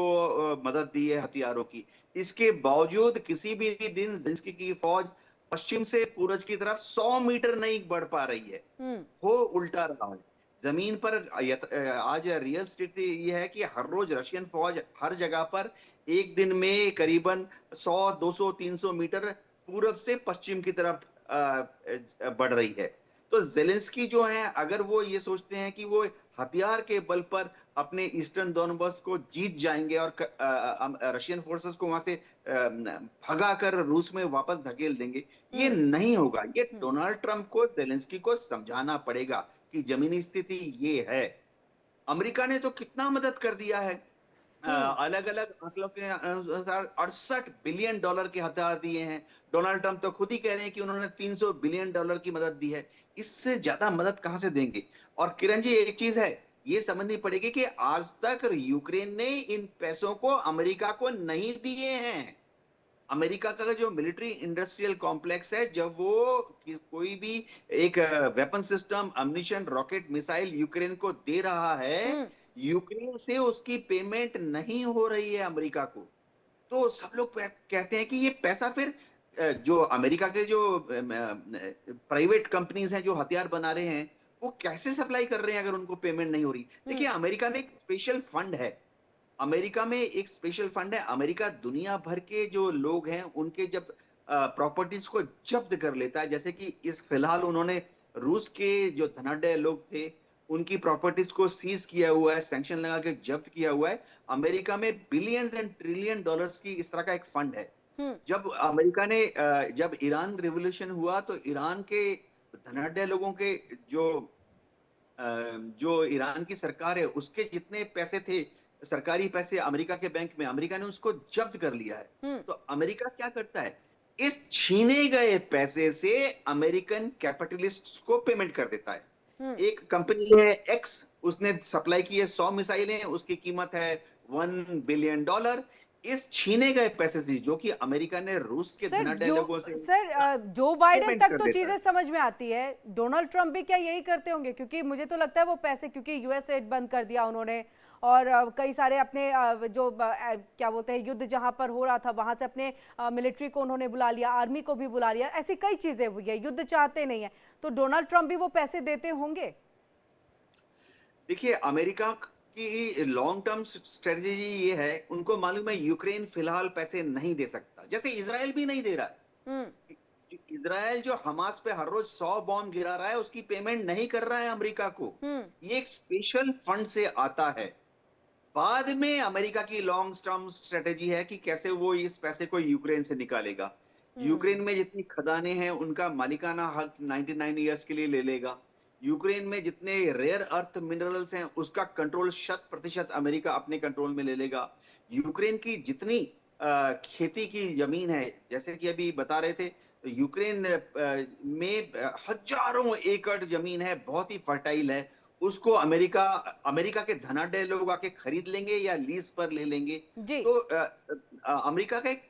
मदद दी है हथियारों की। इसके बावजूद किसी भी दिन जेलेंस्की की फौज पश्चिम से पूरब की तरफ 100 मीटर नहीं बढ़ पा रही है। हम्म। हो उल्टा रहा है। जमीन पर आज रियल स्थिति ये है कि हर रोज रशियन फौज हर जगह पर एक दिन में करीबन 100, 200, 300 मीटर पूरब से पश्चिम की तरफ बढ़ रही है। तो जेलेंस्की जो है, अगर वो ये सोचते हैं कि वो हथियार के बल पर अपने ईस्टर्न डोनबास को जीत जाएंगे और रशियन फोर्सेस को वहां से भगा कर रूस में वापस धकेल देंगे, ये हम्म। नहीं होगा। ये हम्म। डोनाल्ड ट्रंप को जेलेंस्की को समझाना पड़ेगा कि जमीनी स्थिति ये है। अमेरिका ने तो कितना मदद कर दिया है। हम्म। अलग अलग आंकड़ों के अनुसार 68 बिलियन डॉलर के हथियार दिए हैं। डोनाल्ड ट्रंप तो खुद ही कह रहे हैं कि उन्होंने 300 बिलियन डॉलर की मदद दी है। इससे ज्यादा मदद कहां से देंगे? और किरण जी, एक चीज है, ये समझनी पड़ेगी कि आज तक यूक्रेन ने इन पैसों को अमेरिका को नहीं दिए हैं। अमेरिका का जो मिलिट्री इंडस्ट्रियल कॉम्प्लेक्स है, जब वो कोई भी एक weapon system, ammunition, rocket, missile Ukraine को दे रहा है, हम्म। यूक्रेन से उसकी पेमेंट नहीं हो रही है अमेरिका को। तो सब लोग कहते हैं कि ये पैसा फिर जो अमेरिका के जो प्राइवेट कंपनीज हैं जो हथियार बना रहे हैं, वो कैसे सप्लाई कर रहे हैं अगर उनको पेमेंट नहीं हो रही? देखिए, हम्म। अमेरिका में एक स्पेशल फंड है। अमेरिका में एक स्पेशल फंड है। अमेरिका दुनिया भर के जो लोग हैं उनके जब प्रॉपर्टीज को जब्त कर लेता है, जैसे कि इस फिलहाल उन्होंने रूस के जो धनाढ्य लोग थे उनकी प्रॉपर्टीज को सीज किया हुआ है, सैंक्शन लगा के जब्त किया हुआ है। अमेरिका में बिलियंस एंड ट्रिलियन डॉलर्स की इस तरह का एक फंड है। हम्म। जब अमेरिका ने जब ईरान रिवोल्यूशन हुआ तो ईरान के धनाढ्य लोगों के जो अ, जो ईरान की सरकार है उसके जितने पैसे थे, सरकारी पैसे अमेरिका के बैंक में, अमेरिका ने उसको जब्त कर लिया है। हम्म। तो अमेरिका क्या करता है? इस छीने गए पैसे से अमेरिकन कैपिटलिस्ट्स को पेमेंट कर देता है। हम्म। एक कंपनी है एक्स, उसने सप्लाई की है 100 मिसाइलें, उसकी कीमत है $1 बिलियन। इस छीने गए पैसे से, जो कि अमेरिका ने रूस के सर धनाढ्य लोगों से जो बाइडेन पेमेंट तक कर तो देता चीजें है। समझ में आती है, डोनाल्ड ट्रंप भी क्या यही करते होंगे? क्योंकि मुझे तो लगता है वो पैसे, क्योंकि यूएस एड बंद कर दिया उन्होंने, और कई सारे अपने क्या बोलते हैं, युद्ध जहां पर हो रहा था वहां से अपने मिलिट्री को उन्होंने बुला लिया, आर्मी को भी बुला लिया, ऐसी कई चीजें हुई है। युद्ध चाहते नहीं है तो डोनाल्ड ट्रंप भी वो पैसे देते होंगे। देखिए, अमेरिका की लॉन्ग टर्म स्ट्रेटजी ये है, उनको मालूम है यूक्रेन फिलहाल पैसे नहीं दे सकता, जैसे इसराइल भी नहीं दे रहा है। हम्म। इसराइल जो हमास पे हर रोज 100 बॉम्ब गिरा रहा है, उसकी पेमेंट नहीं कर रहा है अमेरिका को। हम्म। ये एक स्पेशल फंड से आता है। बाद में अमेरिका की लॉन्ग टर्म स्ट्रेटेजी है कि कैसे वो इस पैसे को यूक्रेन से निकालेगा। हम्म। यूक्रेन में जितनी खदानें हैं उनका मालिकाना हक 99 ईयर्स के लिए ले लेगा। यूक्रेन में जितने रेयर अर्थ मिनरल्स हैं उसका कंट्रोल 100% अमेरिका अपने कंट्रोल में ले लेगा। यूक्रेन की जितनी खेती की जमीन है, जैसे कि अभी बता रहे थे, यूक्रेन में हजारों एकड़ जमीन है, बहुत ही फर्टाइल है। उसको अमेरिका अमेरिका के धनाढ्य लोग आके खरीद लेंगे या लीज पर ले लेंगे। जी। तो अमेरिका का एक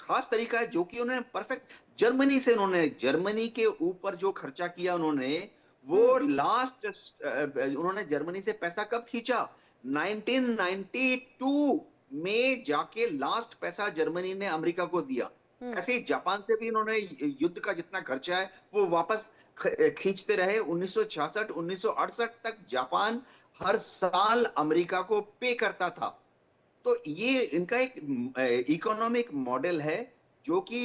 खास तरीका है जो कि उन्होंने परफेक्ट, जर्मनी के ऊपर जो खर्चा किया उन्होंने, वो लास्ट उन्होंने जर्मनी से पैसा कब खींचा? 1992 में जाके लास्ट पैसा जर्मनी ने अमेरिका को दिया। ऐसे ही जापान से भी इन्होंने युद्ध का जितना खर्चा है वो वापस खींचते रहे। 1966 1968 तक जापान हर साल अमेरिका को पे करता था। तो ये इनका एक इकोनॉमिक मॉडल है जो कि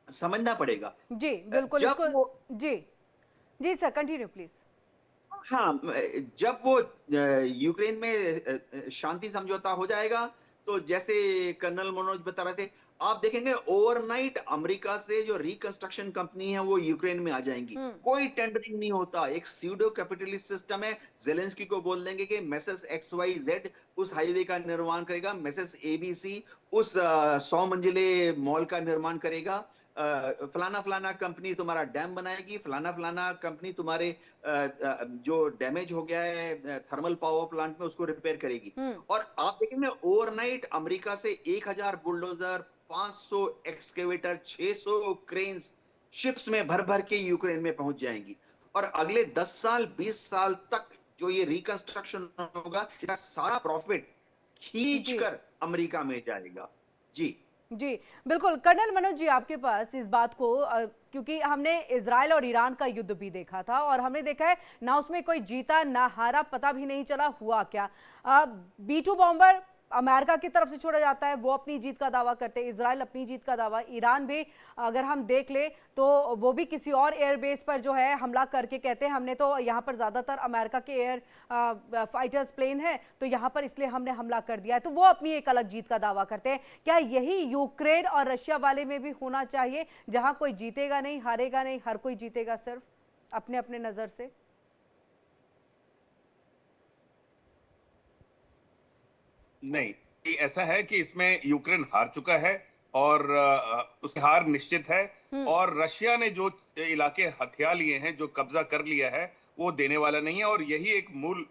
समझना पड़ेगा। जी बिल्कुल जब इसको। वो जी। जी सर, कंटिन्यू प्लीज। हाँ, जब वो यूक्रेन में शांति समझौता हो जाएगा तो जैसे कर्नल मनोज बता रहे थे, आप देखेंगे ओवरनाइट अमेरिका से जो रिकंस्ट्रक्शन कंपनी है वो यूक्रेन में आ जाएंगी। कोई टेंडरिंग नहीं होता, एक स्यूडो कैपिटलिस्ट सिस्टम है। जेलेंस्की को बोल देंगे कि मेसेस XYZ उस हाईवे का निर्माण करेगा, मेसेस ABC उस 100 मंजिले मॉल का निर्माण करेगा, फलाना फलाना कंपनी तुम्हारा डैम बनाएगी, फलाना फलाना कंपनी तुम्हारे जो डैमेज हो गया है थर्मल पावर प्लांट में उसको रिपेयर करेगी। और आप देखेंगे ओवरनाइट अमेरिका से 1000 बुलडोजर, 500 एक्सकेवेटर, 600 क्रेन्स शिप्स में भर भर के यूक्रेन में पहुंच जाएंगी। और अगले 10 साल 20 साल तक जो ये रिकंस्ट्रक्शन होगा, इसका सारा प्रॉफिट खींच कर अमेरिका में जाएगा। जी जी बिल्कुल। कर्नल मनोज जी, आपके पास इस बात को क्योंकि हमने इजराइल और ईरान का युद्ध भी देखा था और हमने देखा है ना उसमें कोई जीता ना हारा, पता भी नहीं चला हुआ क्या। B2 बॉम्बर अमेरिका की तरफ से छोड़ा जाता है, वो अपनी जीत का दावा करते हैं, इजराइल अपनी जीत का दावा, ईरान भी अगर हम देख ले तो वो भी किसी और एयरबेस पर जो है हमला करके कहते हैं हमने तो यहाँ पर ज़्यादातर अमेरिका के एयर फाइटर्स प्लेन है तो यहाँ पर इसलिए हमने हमला कर दिया है, तो वो अपनी एक अलग जीत का दावा करते हैं। क्या यही यूक्रेन और रशिया वाले में भी होना चाहिए, जहाँ कोई जीतेगा नहीं, हारेगा नहीं, हर कोई जीतेगा सिर्फ अपने अपने नज़र से? नहीं, ये ऐसा है कि इसमें यूक्रेन हार चुका है और उसकी हार निश्चित है। और रशिया ने जो इलाके हथिया लिए हैं, जो कब्जा कर लिया है, वो देने वाला नहीं है। और यही एक मूल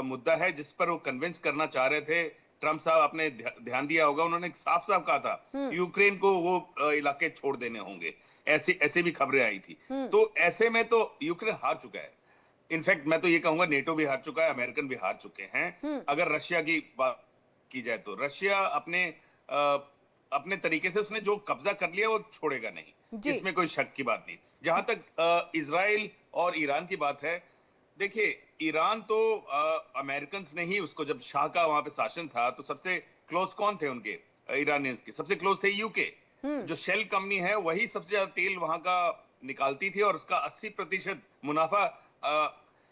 मुद्दा है जिस पर वो कन्विंस करना चाह रहे थे। ट्रम्प साहब, आपने ध्यान दिया होगा, उन्होंने साफ साफ कहा था यूक्रेन को वो इलाके छोड़ देने होंगे, ऐसे भी खबरें आई थी। तो ऐसे में तो यूक्रेन हार चुका है। इनफैक्ट मैं तो ये कहूंगा नेटो भी हार चुका है, अमेरिकन भी हार चुके हैं। अगर रशिया की बात की जाए तो रशिया अपने तरीके से उसने जो कब्जा कर लिया वो छोड़ेगा नहीं, इसमें कोई शक की बात नहीं। जहां तक इजराइल और ईरान की बात है, देखिए ईरान तो अमेरिकन ने ही उसको, जब शाह का वहां पे शासन था तो सबसे क्लोज कौन थे उनके, ईरानियंस के सबसे क्लोज थे यूके। जो शेल कंपनी है वही सबसे ज्यादा तेल वहां का निकालती थी और उसका 80% मुनाफा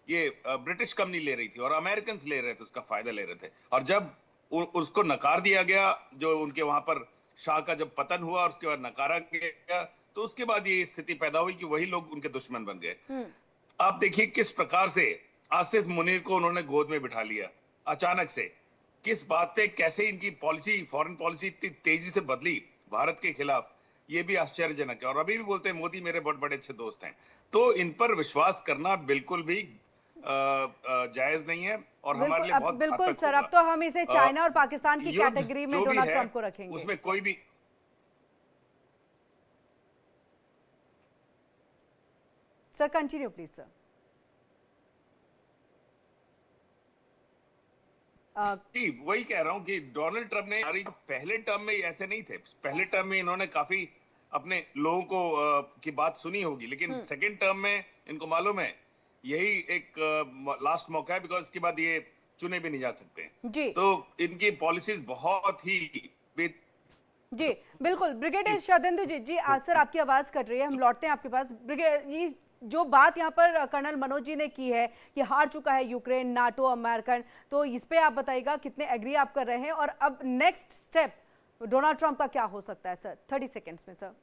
ये ब्रिटिश कंपनी ले रही थी और अमेरिकन ले रहे थे, उसका फायदा ले रहे थे। और जब उसको नकार दिया गया, जो उनके वहां पर शाह का जब पतन हुआ और उसके बाद नकारा गया, तो उसके बाद ये स्थिति पैदा हुई कि वही लोग उनके दुश्मन बन गए। आप देखिए किस प्रकार से आसिफ मुनीर को उन्होंने गोद में बिठा लिया अचानक से, किस बात पे, कैसे इनकी पॉलिसी, फॉरेन पॉलिसी इतनी तेजी से बदली भारत के खिलाफ, ये भी आश्चर्यजनक है। और अभी भी बोलते हैं मोदी मेरे बहुत बड़े अच्छे दोस्त हैं, तो इन पर विश्वास करना बिल्कुल भी जायज नहीं है और हमारे लिए बहुत बिल्कुल सर, अब तो हम इसे चाइना और पाकिस्तान की कैटेगरी में डोनाल्ड ट्रंप को रखेंगे, उसमें कोई भी। Sir continue please sir. वही कह रहा हूं कि डोनाल्ड ट्रंप ने, पहले टर्म में ऐसे नहीं थे, पहले टर्म में इन्होंने काफी अपने लोगों को की बात सुनी होगी, लेकिन सेकेंड टर्म में इनको मालूम है यही एक लास्ट मौका है, बिकॉज इसके बाद ये चुने भी नहीं जा सकते जी। तो इनकी पॉलिसीज बहुत ही जी बिल्कुल। ब्रिगेडियर शरदेंदु जी, सर आपकी आवाज कट रही है, हम लौटते हैं आपके पास। ब्रिगेडियर, जो बात यहाँ पर कर्नल मनोज जी ने की है कि हार चुका है यूक्रेन, नाटो, अमेरिकन, तो इस पे आप बताइएगा कितने एग्री आप कर रहे हैं और अब नेक्स्ट स्टेप डोनाल्ड ट्रंप का क्या हो सकता है सर, 30 सेकेंड्स में सर।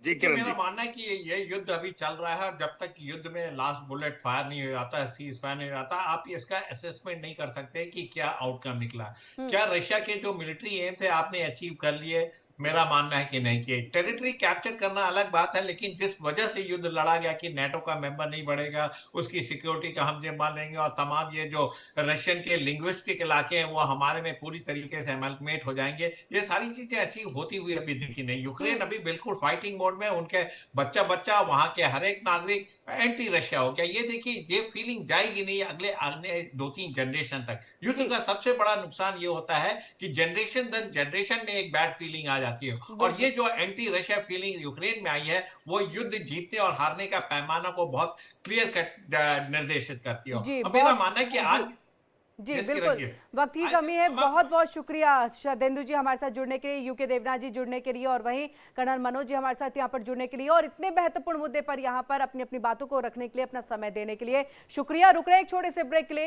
जी मेरा मानना है कि ये युद्ध अभी चल रहा है और जब तक युद्ध में लास्ट बुलेट फायर नहीं हो जाता, सीज फायर नहीं हो जाता, आप इसका असेसमेंट नहीं कर सकते कि क्या आउटकम निकला। क्या रशिया के जो मिलिट्री एम थे आपने अचीव कर लिए? मेरा मानना है कि नहीं किए। टेरिटरी कैप्चर करना अलग बात है, लेकिन जिस वजह से युद्ध लड़ा गया कि नेटो का मेंबर नहीं बढ़ेगा, उसकी सिक्योरिटी का हम जिम्मा लेंगे और तमाम ये जो रशियन के लिंग्विस्टिक इलाके हैं वो हमारे में पूरी तरीके से अमलगमेट हो जाएंगे, ये सारी चीजें अचीव होती हुई अभी दिखी नहीं। यूक्रेन अभी बिल्कुल फाइटिंग मोड में, उनके बच्चा वहां के हर एक नागरिक एंटी रशिया हो गया। ये देखिए, ये फीलिंग जाएगी नहीं अगले 2-3 जनरेशन तक। युद्ध का सबसे बड़ा नुकसान ये होता है कि जनरेशन दर जनरेशन में एक बैड फीलिंग आ जाती है और ये जो एंटी रशिया फीलिंग यूक्रेन में आई है वो युद्ध जीतने और हारने का पैमाना को बहुत क्लियर कट निर्देशित करती है। मेरा मानना है कि आज जी बिल्कुल वक्त की कमी है। बहुत बहुत शुक्रिया शरदेंदु जी हमारे साथ जुड़ने के लिए, यूके देवनाथ जी जुड़ने के लिए और वहीं कर्नल मनोज जी हमारे साथ यहाँ पर जुड़ने के लिए और इतने महत्वपूर्ण मुद्दे पर यहाँ पर अपनी अपनी बातों को रखने के लिए, अपना समय देने के लिए शुक्रिया। रुक रहे एक छोटे से ब्रेक के लिए।